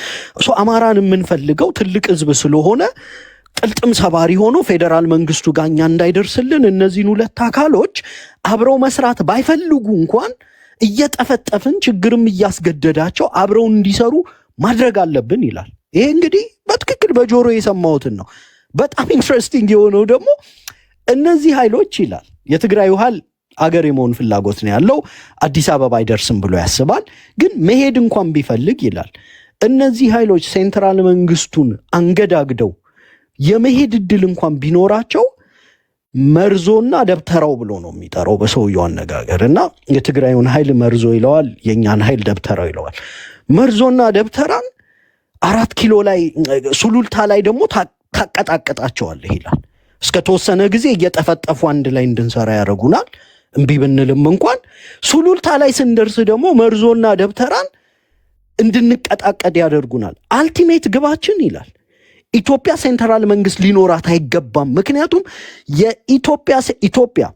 አማራን የምንፈልገው ትልቅ ህዝብ ስለሆነ ቅልጥም ሰባሪ ሆኖ ፌዴራል መንግስቱ ጋኛ እንዳይደርስልን እነዚህን ሁለት አካሎች አብረው መስራት ባይፈልጉ እንኳን እየጠፈጠፍን ችግርም እያስገደዳቸው አብረው እንዲሰሩ ማድረግ አለብን ይላል። ይሄ እንግዲህ በትክክል በጆሮ የሰማሁትን ነው። በጣም ኢንትረስቲንግ የሆነው ደግሞ እነዚህ ኃይሎች ይላል የትግራይ ኃይል አገር የመሆን ፍላጎት ነው ያለው። አዲስ አበባ አይደርስም ብሎ ያስባል። ግን መሄድ እንኳን ቢፈልግ ይላል እነዚህ ኃይሎች ሴንትራል መንግስቱን አንገዳግደው የመሄድ እድል እንኳን ቢኖራቸው መርዞና ደብተራው ብሎ ነው የሚጠራው በሰውየው አነጋገር። እና የትግራዩን ኃይል መርዞ ይለዋል፣ የኛን ኃይል ደብተራው ይለዋል። መርዞና ደብተራን 4 ኪሎ ላይ ሱሉልታ ላይ ደግሞ ታቀጣቀጣቸዋለህ ይላል። እስከ ተወሰነ ጊዜ እየጠፈጠፉ አንድ ላይ እንድንሰራ ያደርጉናል። እምቢ ብንልም እንኳን ሱሉልታ ላይ ስንደርስ ደግሞ መርዞና ደብተራን እንድንቀጣቀድ ያደርጉናል። አልቲሜት ግባችን ይላል ኢትዮጵያ ሴንትራል መንግስት ሊኖራት አይገባም። ምክንያቱም ኢትዮጵያ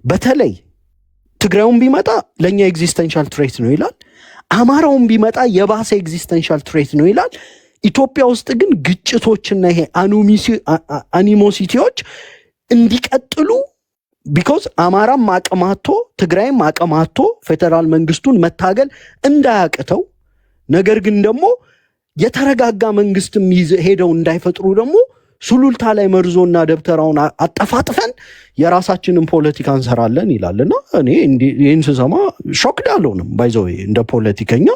በተለይ ትግራዩን ቢመጣ ለኛ ኤግዚስተንሻል ትሬት ነው ይላል። አማራውን ቢመጣ የባሰ ኤግዚስተንሻል ትሬት ነው ይላል። ኢትዮጵያ ውስጥ ግን ግጭቶችና ይሄ አኒሞሲቲዎች እንዲቀጥሉ ቢኮዝ አማራም አቅማቶ ትግራይም አቅማቶ ፌደራል መንግስቱን መታገል እንዳያቅተው ነገር ግን ደግሞ የተረጋጋ መንግስትም ሄደው እንዳይፈጥሩ ደግሞ ሱሉልታ ላይ መርዞና ደብተራውን አጠፋጥፈን የራሳችንን ፖለቲካ እንሰራለን ይላልና እኔ ይህን ስሰማ ሾክድ አልሆንም። ባይዘው እንደ ፖለቲከኛ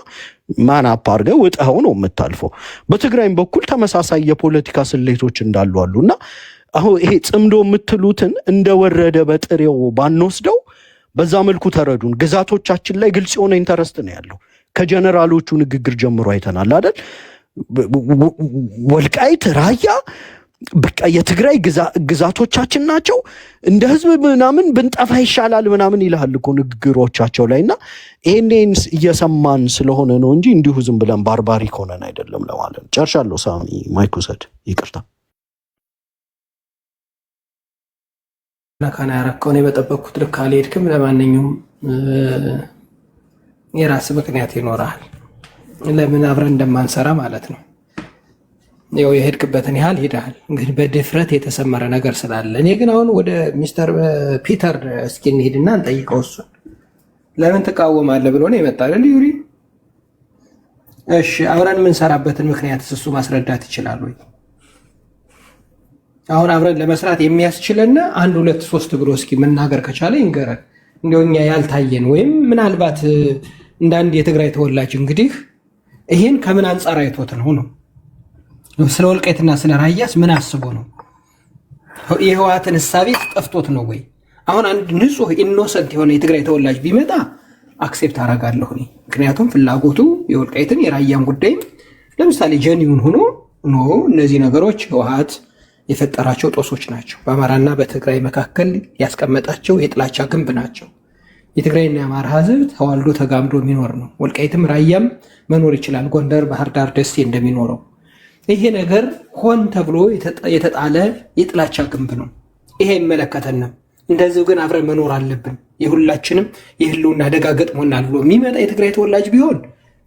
ማን አፓርገ ውጣው ነው የምታልፈው። በትግራይም በኩል ተመሳሳይ የፖለቲካ ስሌቶች እንዳሉ አሉና አሁን ይሄ ጽምዶ የምትሉትን እንደወረደ በጥሬው ባንወስደው በዛ መልኩ ተረዱን። ግዛቶቻችን ላይ ግልጽ የሆነ ኢንተረስት ነው ያለው። ከጀነራሎቹ ንግግር ጀምሮ አይተናል አይደል? ወልቃይት ራያ በቃ የትግራይ ግዛቶቻችን ናቸው፣ እንደ ህዝብ ምናምን ብንጠፋ ይሻላል ምናምን ይላል እኮ ንግግሮቻቸው ላይና ይሄን እየሰማን ስለሆነ ነው እንጂ እንዲሁ ዝም ብለን ባርባሪክ ሆነን አይደለም ለማለት ነው። ጨርሻለሁ። ሳሚ ማይክ ውሰድ። ይቅርታ ናካና ያረከው ነው በጠበቅኩት ልክ አልሄድክም። ለማንኛውም የራስ ምክንያት ይኖራል ለምን አብረን እንደማንሰራ ማለት ነው። ያው የሄድክበትን ያህል ሄደሃል፣ ግን በድፍረት የተሰመረ ነገር ስላለ እኔ ግን አሁን ወደ ሚስተር ፒተር እስኪ እንሂድና እንጠይቀው። እሱን ለምን ትቃወማለህ ብሎ ነው የመጣል ዩሪ። እሺ አብረን የምንሰራበትን ምክንያት እሱ ማስረዳት ይችላል ወይ? አሁን አብረን ለመስራት የሚያስችለን 1 2 3 ብሎ እስኪ መናገር ከቻለ ይንገረን። እንደው እኛ ያልታየን ወይም ምናልባት እንደ አንድ የትግራይ ተወላጅ እንግዲህ ይሄን ከምን አንጻር አይቶት ነው ስለ ወልቃይትና ስለ ራያስ ምን አስቦ ነው? የህወሓትን እሳቤ ጠፍቶት ነው ወይ? አሁን አንድ ንጹህ ኢኖሰንት የሆነ የትግራይ ተወላጅ ቢመጣ አክሴፕት አደርጋለሁ እኔ። ምክንያቱም ፍላጎቱ የወልቃይትን የራያን ጉዳይም ለምሳሌ ጀኒውን ሆኖ እነዚህ ነገሮች ህወሓት የፈጠራቸው ጦሶች ናቸው፣ በአማራና በትግራይ መካከል ያስቀመጣቸው የጥላቻ ግንብ ናቸው። የትግራይና የአማራ ህዝብ ተዋልዶ ተጋምዶ የሚኖር ነው። ወልቃይትም ራያም መኖር ይችላል፣ ጎንደር፣ ባህር ዳር፣ ደሴ እንደሚኖረው። ይሄ ነገር ሆን ተብሎ የተጣለ የጥላቻ ግንብ ነው። ይሄ አይመለከተንም። እንደዚሁ ግን አብረን መኖር አለብን፣ የሁላችንም የህልውና አደጋ ገጥሞናል ብሎ የሚመጣ የትግራይ ተወላጅ ቢሆን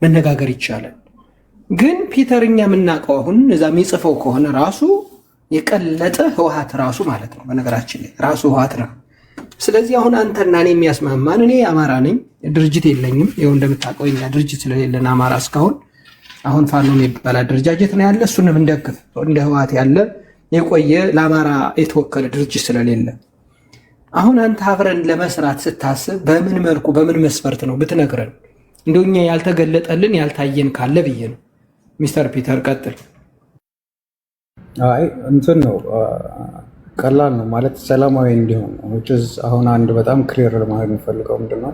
መነጋገር ይቻላል። ግን ፒተር እኛ የምናውቀው አሁን እዛ የሚጽፈው ከሆነ ራሱ የቀለጠ ህወሓት ራሱ ማለት ነው። በነገራችን ላይ ራሱ ህወሓት ነው። ስለዚህ አሁን አንተና እኔ የሚያስማማን እኔ አማራ ነኝ፣ ድርጅት የለኝም። ይኸው እንደምታውቀው የኛ ድርጅት ስለሌለን አማራ እስካሁን አሁን ፋኖ የሚባል አደረጃጀት ነው ያለ። እሱንም እንደግፍ እንደ ህወሓት ያለ የቆየ ለአማራ የተወከለ ድርጅት ስለሌለ አሁን አንተ አብረን ለመስራት ስታስብ በምን መልኩ በምን መስፈርት ነው ብትነግረን? እንደው እኛ ያልተገለጠልን ያልታየን ካለ ብዬ ነው። ሚስተር ፒተር ቀጥል። አይ እንትን ነው ቀላል ነው ማለት ሰላማዊ እንዲሆን አሁን አንድ በጣም ክሊር ለማድረግ የምፈልገው ምንድነው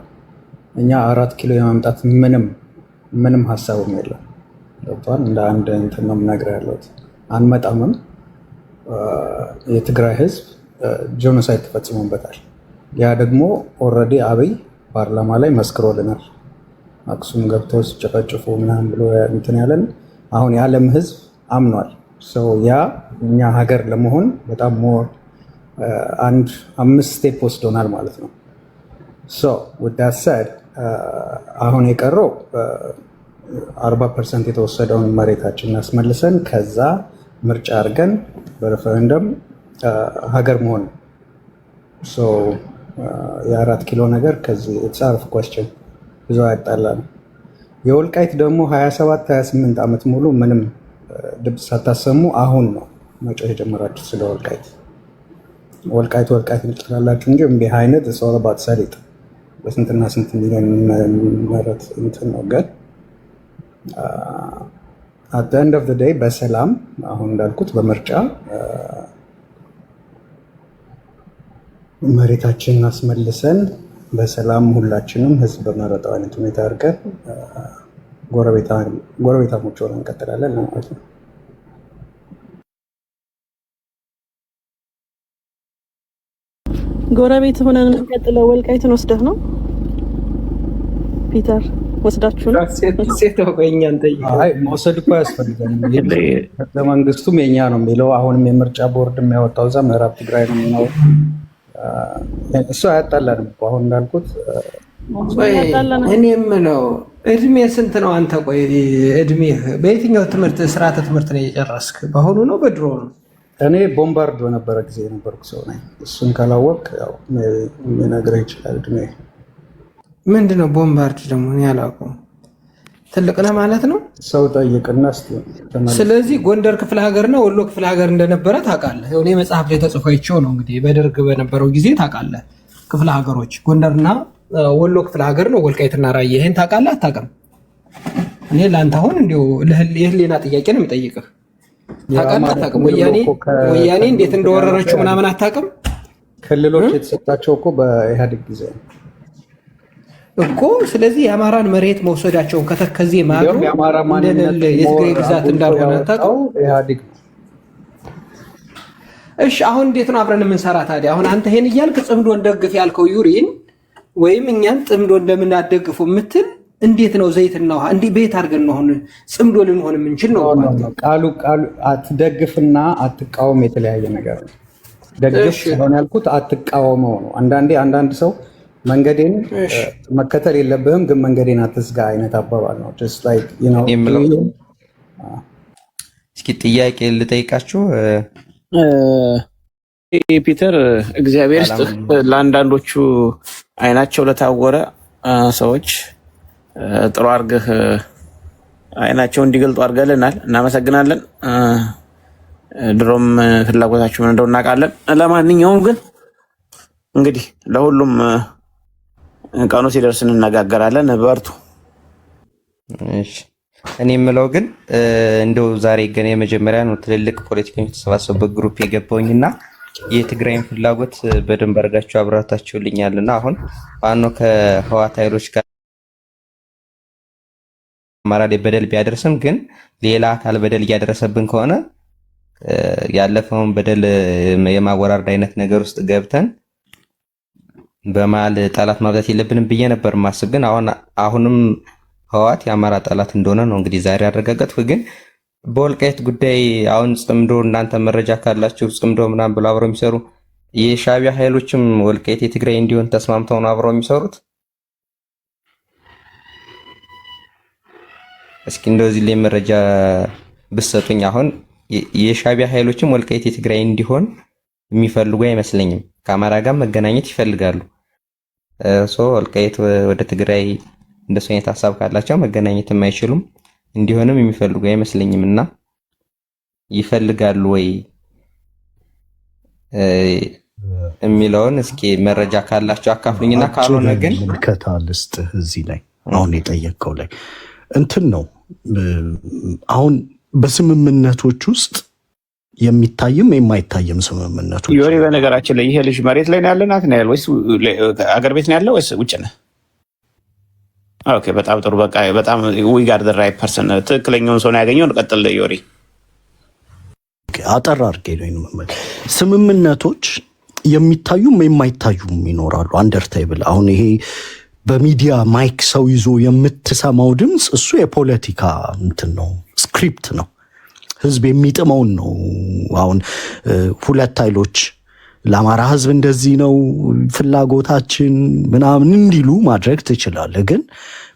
እኛ 4 ኪሎ የማምጣት ምንም ሀሳብም የለም። ገብቷል? እንደ አንድ እንትን ነው የምነግርህ ያለሁት። አንመጣምም። የትግራይ ህዝብ ጄኖሳይድ ተፈጽሞበታል። ያ ደግሞ ኦልሬዲ አብይ ፓርላማ ላይ መስክሮልናል። አክሱም ገብተው ሲጨፈጭፉ ምናምን ብሎ እንትን ያለን አሁን የዓለም ህዝብ አምኗል። ያ እኛ ሀገር ለመሆን በጣም ሞር 5 ስቴፕ ወስዶናል ማለት ነው። ውዳሰድ አሁን የቀረው 40% የተወሰደውን መሬታችን እናስመልሰን ከዛ ምርጫ አድርገን በሬፈረንደም ሀገር መሆን። የ4 ኪሎ ነገር ከዚህ የተጻረፍ ኳስችን ብዙ ያጣላል። የወልቃይት ደግሞ 27-28 ዓመት ሙሉ ምንም ድምፅ ሳታሰሙ አሁን ነው መጮህ የጀመራችሁ ስለ ወልቃይት። ወልቃይት ትላላችሁ እንጂ ቢሃይንድ ሰው አባት ሰሊጥ በስንትና ስንት ሚሊዮን መረት እንትን ነው። ግን at the end of the day በሰላም አሁን እንዳልኩት በምርጫ መሬታችንን አስመልሰን በሰላም ሁላችንም ህዝብ በመረጠው አይነት ሁኔታ አድርገን ጎረቤታሞች ሆነን እንቀጥላለን ማለት ነው። ጎረቤት ሆነን እንቀጥለው። ወልቃይትን ወስደህ ነው ፒተር? ወስዳችሁ ነው? ሴት ወቀኛን አይ መውሰድ እኮ ያስፈልጋል። ለመንግስቱም የኛ ነው የሚለው አሁንም የምርጫ ቦርድ የሚያወጣው እዛ ምዕራብ ትግራይ ነው የሚለው እሱ አያጣላንም። አሁን እንዳልኩት እኔ የምለው እድሜ ስንት ነው አንተ? ቆይ እድሜ በየትኛው ትምህርት ስርዓተ ትምህርት ነው የጨረስክ? በአሁኑ ነው በድሮ ነው? እኔ ቦምባርድ በነበረ ጊዜ የነበርኩ ሰው ነኝ። እሱን ካላወቅ ያው ሊነግርህ ይችላል እድሜ። ምንድን ነው ቦምባርድ ደግሞ? እኔ አላውቀውም። ትልቅ ነህ ማለት ነው? ሰው ጠይቅና እስኪ። ስለዚህ ጎንደር ክፍለ ሀገርና ወሎ ክፍለ ሀገር እንደነበረ ታውቃለህ? እኔ መጽሐፍ ላይ ተጽፎ አይቼው ነው እንግዲህ። በደርግ በነበረው ጊዜ ታውቃለህ? ክፍለ ሀገሮች ጎንደርና ወሎ ክፍለ ሀገር ነው፣ ወልቃይትና ራያ። ይሄን ታውቃለህ አታውቅም? እኔ ለአንተ አሁን እንዲሁ የህሊና ጥያቄ ነው የሚጠይቅህ። ታውቃለህ አታውቅም? ወያኔ እንዴት እንደወረረችው ምናምን አታውቅም? ክልሎች የተሰጣቸው እኮ በኢህአዴግ ጊዜ ነው እኮ። ስለዚህ የአማራን መሬት መውሰዳቸውን ከተከዜ ማሉ የትግራይ ግዛት እንዳልሆነ አታውቅም? ኢህአዴግ ነው። እሺ አሁን እንዴት ነው አብረን የምንሰራ ታዲያ? አሁን አንተ ይሄን እያልክ ጽምዶን ደግፍ ያልከው ዩሪን ወይም እኛን ጽምዶ እንደምናደግፉ የምትል እንዴት ነው? ዘይትና ውሃ እንዲህ ቤት አድርገን ነው አሁን ጽምዶ ልንሆን የምንችል ነው? ቃሉ አትደግፍና አትቃወም የተለያየ ነገር ነው። ደግፍ ስለሆነ ያልኩት አትቃወመው ነው። አንዳንድ ሰው መንገዴን መከተል የለብህም ግን መንገዴን አትዝጋ አይነት አባባል ነው። እስኪ ጥያቄ ልጠይቃችሁ ፒተር። እግዚአብሔር ይስጥህ። ለአንዳንዶቹ አይናቸው ለታወረ ሰዎች ጥሩ አድርገህ አይናቸው እንዲገልጡ አድርገልናል። እናመሰግናለን። ድሮም ፍላጎታችሁ ምን እንደው እናውቃለን። ለማንኛውም ግን እንግዲህ ለሁሉም ቀኑ ሲደርስ እንነጋገራለን። በርቱ። እሺ እኔ የምለው ግን እንደው ዛሬ ግን የመጀመሪያ ነው ትልልቅ ፖለቲከኞች የተሰባሰቡበት ግሩፕ የገባውኝና የትግራይን ፍላጎት በደንብ አድርጋችሁ አብራርታችሁልኛልና አሁን ፋኖ ከህወሓት ኃይሎች ጋር አማራ ላይ በደል ቢያደርስም ግን ሌላ አካል በደል እያደረሰብን ከሆነ ያለፈውን በደል የማወራረድ አይነት ነገር ውስጥ ገብተን በመሀል ጠላት ማብዛት የለብንም ብዬ ነበር ማስብ። ግን አሁንም ህወሓት የአማራ ጠላት እንደሆነ ነው እንግዲህ ዛሬ አረጋገጥኩ። ግን በወልቃይት ጉዳይ አሁን ጽምዶ እናንተ መረጃ ካላችሁ ጽምዶ ምናምን ብለው አብረው የሚሰሩ የሻዕቢያ ኃይሎችም ወልቃይት የትግራይ እንዲሆን ተስማምተው ነው አብረው የሚሰሩት። እስኪ እንደዚህ ላይ መረጃ ብትሰጡኝ። አሁን የሻዕቢያ ኃይሎችም ወልቃይት የትግራይ እንዲሆን የሚፈልጉ አይመስለኝም። ከአማራ ጋር መገናኘት ይፈልጋሉ። ወልቃይት ወደ ትግራይ እንደሱ አይነት ሀሳብ ካላቸው መገናኘት የማይችሉም እንዲሆንም የሚፈልጉ አይመስለኝም። እና ይፈልጋሉ ወይ የሚለውን እስኪ መረጃ ካላቸው አካፍሉኝና ካልሆነ ግን ልከታልስጥ እዚህ ላይ አሁን የጠየቀው ላይ እንትን ነው። አሁን በስምምነቶች ውስጥ የሚታይም የማይታይም ስምምነቶች ዮሪ፣ በነገራችን ላይ ይሄ ልጅ መሬት ላይ ነው ያለናት ነው ያለው ወይስ አገር ቤት ነው ያለው ወይስ ውጭ ነው? ኦኬ፣ በጣም ጥሩ። በቃ በጣም ዊ ጋር ዘ ራይት ፐርሰን፣ ትክክለኛውን ሰው ነው ያገኘው። ቀጥል ዮሪ። አጠር አድርጌ ነው ስምምነቶች የሚታዩም የማይታዩም ይኖራሉ። አንደርቴብል አሁን ይሄ በሚዲያ ማይክ ሰው ይዞ የምትሰማው ድምፅ እሱ የፖለቲካ እንትን ነው፣ ስክሪፕት ነው፣ ህዝብ የሚጥመውን ነው። አሁን ሁለት ኃይሎች ለአማራ ህዝብ እንደዚህ ነው ፍላጎታችን ምናምን እንዲሉ ማድረግ ትችላለህ። ግን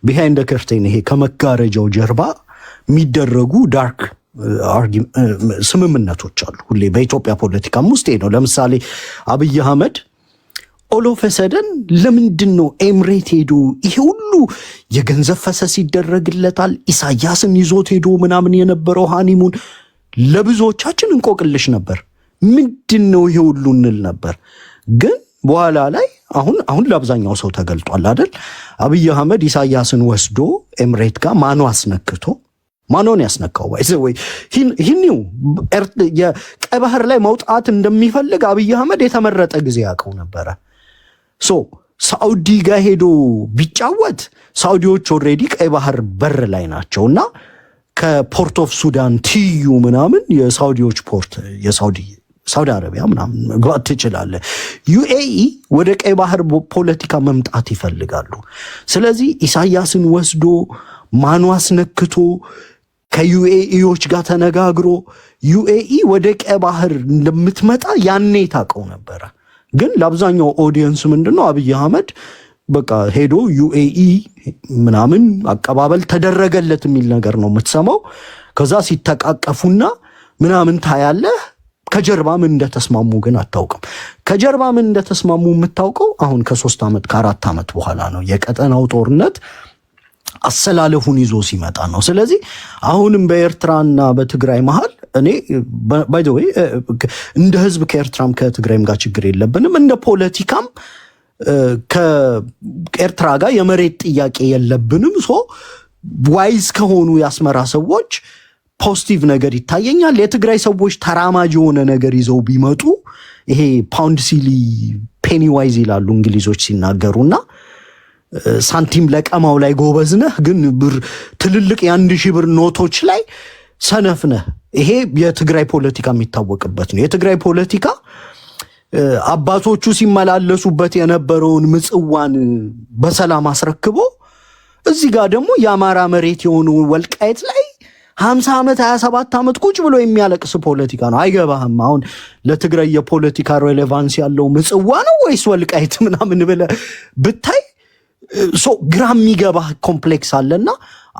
ቢሃይንድ ዘ ከርቴን ይሄ ከመጋረጃው ጀርባ የሚደረጉ ዳርክ ስምምነቶች አሉ። ሁሌ በኢትዮጵያ ፖለቲካም ውስጥ ነው። ለምሳሌ አብይ አህመድ ኦሎፈሰደን ለምንድን ነው ኤምሬት ሄዶ ይሄ ሁሉ የገንዘብ ፈሰስ ይደረግለታል? ኢሳያስን ይዞት ሄዶ ምናምን የነበረው ሃኒሙን ለብዙዎቻችን እንቆቅልሽ ነበር። ምንድነው ይሄ ሁሉ እንል ነበር። ግን በኋላ ላይ አሁን ለአብዛኛው ሰው ተገልጧል አይደል? አብይ አህመድ ኢሳያስን ወስዶ ኤምሬት ጋር ማኖን ያስነካው ወይ ይህኒው የቀይ ባህር ላይ መውጣት እንደሚፈልግ አብይ አህመድ የተመረጠ ጊዜ ያውቀው ነበረ። ሳዑዲ ጋር ሄዶ ቢጫወት ሳዑዲዎች ኦልሬዲ ቀይ ባህር በር ላይ ናቸውና ከፖርት ኦፍ ሱዳን ትዩ ምናምን የሳዑዲዎች ፖርት ሳውዲ አረቢያ ምናምን መግባት ትችላለ። ዩኤኢ ወደ ቀይ ባህር ፖለቲካ መምጣት ይፈልጋሉ። ስለዚህ ኢሳያስን ወስዶ ማኑ አስነክቶ ከዩኤኢዎች ጋር ተነጋግሮ ዩኤኢ ወደ ቀይ ባህር እንደምትመጣ ያኔ ታውቀው ነበረ። ግን ለአብዛኛው ኦዲየንስ ምንድነው አብይ አህመድ በቃ ሄዶ ዩኤኢ ምናምን አቀባበል ተደረገለት የሚል ነገር ነው የምትሰማው። ከዛ ሲተቃቀፉና ምናምን ታያለህ። ከጀርባ ምን እንደተስማሙ ግን አታውቅም። ከጀርባ ምን እንደተስማሙ የምታውቀው አሁን ከ3 ዓመት ከ4 ዓመት በኋላ ነው። የቀጠናው ጦርነት አሰላለፉን ይዞ ሲመጣ ነው። ስለዚህ አሁንም በኤርትራና በትግራይ መሃል እኔ ባይ ዘ ዌይ እንደ ህዝብ ከኤርትራም ከትግራይም ጋር ችግር የለብንም። እንደ ፖለቲካም ከኤርትራ ጋር የመሬት ጥያቄ የለብንም። ዋይዝ ከሆኑ የአስመራ ሰዎች ፖዚቲቭ ነገር ይታየኛል። የትግራይ ሰዎች ተራማጅ የሆነ ነገር ይዘው ቢመጡ ይሄ ፓውንድ ሲሊ ፔኒ ዋይዝ ይላሉ እንግሊዞች ሲናገሩና ሳንቲም ለቀማው ላይ ጎበዝነህ ግን ብር ትልልቅ የ1000 ብር ኖቶች ላይ ሰነፍነህ። ይሄ የትግራይ ፖለቲካ የሚታወቅበት ነው። የትግራይ ፖለቲካ አባቶቹ ሲመላለሱበት የነበረውን ምጽዋን በሰላም አስረክቦ እዚህ ጋር ደግሞ የአማራ መሬት የሆኑ ወልቃይት ላይ 50 ዓመት 27 ዓመት ቁጭ ብሎ የሚያለቅስ ፖለቲካ ነው። አይገባህም። አሁን ለትግራይ የፖለቲካ ሬሌቫንስ ያለው ምጽዋ ነው ወይስ ወልቃይት ምናምን ብለህ ብታይ ግራ የሚገባህ ኮምፕሌክስ አለና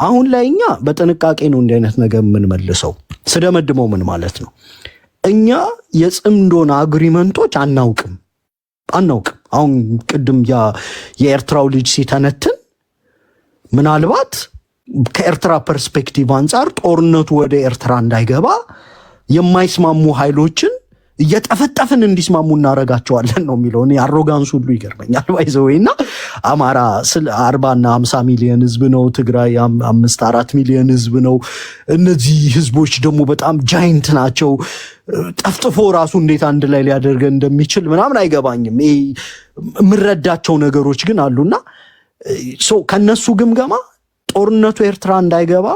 አሁን ላይ እኛ በጥንቃቄ ነው እንዲህ አይነት ነገር የምንመልሰው። ስደመድመው ምን ማለት ነው? እኛ የጽምዶን አግሪመንቶች አናውቅም። አሁን ቅድም የኤርትራው ልጅ ሲተነትን ምናልባት ከኤርትራ ፐርስፔክቲቭ አንጻር ጦርነቱ ወደ ኤርትራ እንዳይገባ የማይስማሙ ኃይሎችን እየጠፈጠፍን እንዲስማሙ እናረጋቸዋለን ነው የሚለው። እኔ አሮጋንስ ሁሉ ይገርመኛል። ባይዘወይና አማራ 40 እና 50 ሚሊዮን ህዝብ ነው። ትግራይ 5-4 ሚሊዮን ህዝብ ነው። እነዚህ ህዝቦች ደግሞ በጣም ጃይንት ናቸው። ጠፍጥፎ ራሱ እንዴት አንድ ላይ ሊያደርገን እንደሚችል ምናምን አይገባኝም። የምረዳቸው ነገሮች ግን አሉና ከነሱ ግምገማ ጦርነቱ ኤርትራ እንዳይገባ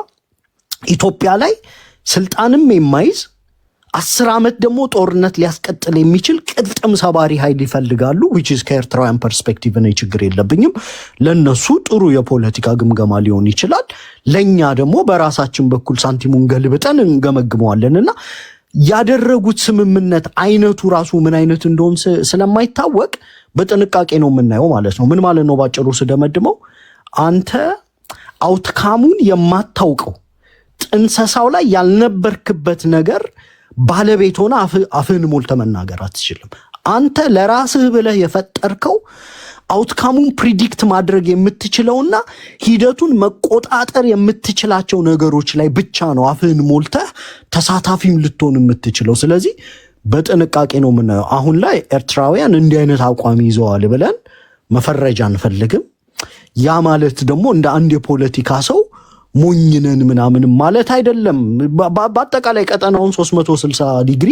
ኢትዮጵያ ላይ ስልጣንም የማይዝ 10 ዓመት ደግሞ ጦርነት ሊያስቀጥል የሚችል ቅጥም ሰባሪ ኃይል ይፈልጋሉ። which is ከኤርትራውያን ፐርስፔክቲቭ ነው ችግር የለብኝም። ለነሱ ጥሩ የፖለቲካ ግምገማ ሊሆን ይችላል። ለኛ ደግሞ በራሳችን በኩል ሳንቲሙን ገልብጠን እንገመግመዋለንና ያደረጉት ስምምነት አይነቱ ራሱ ምን አይነት እንደሆነ ስለማይታወቅ በጥንቃቄ ነው የምናየው ማለት ነው። ምን ማለት ነው? ባጭሩ ስደመድመው አንተ አውትካሙን የማታውቀው ጥንሰሳው ላይ ያልነበርክበት ነገር ባለቤት ሆነ አፍህን ሞልተ መናገር አትችልም። አንተ ለራስህ ብለህ የፈጠርከው አውትካሙን ፕሪዲክት ማድረግ የምትችለውና ሂደቱን መቆጣጠር የምትችላቸው ነገሮች ላይ ብቻ ነው አፍህን ሞልተህ ተሳታፊም ልትሆን የምትችለው። ስለዚህ በጥንቃቄ ነው የምናየው። አሁን ላይ ኤርትራውያን እንዲህ አይነት አቋም ይዘዋል ብለን መፈረጃ አንፈልግም። ያ ማለት ደግሞ እንደ አንድ የፖለቲካ ሰው ሞኝነን ምናምን ማለት አይደለም። በአጠቃላይ ቀጠናውን 360 ዲግሪ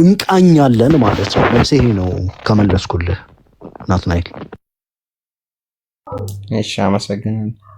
እንቃኛለን ማለት ነው። ይሄ ነው ከመለስኩልህ ናትናኤል። እሺ፣ አመሰግናለሁ።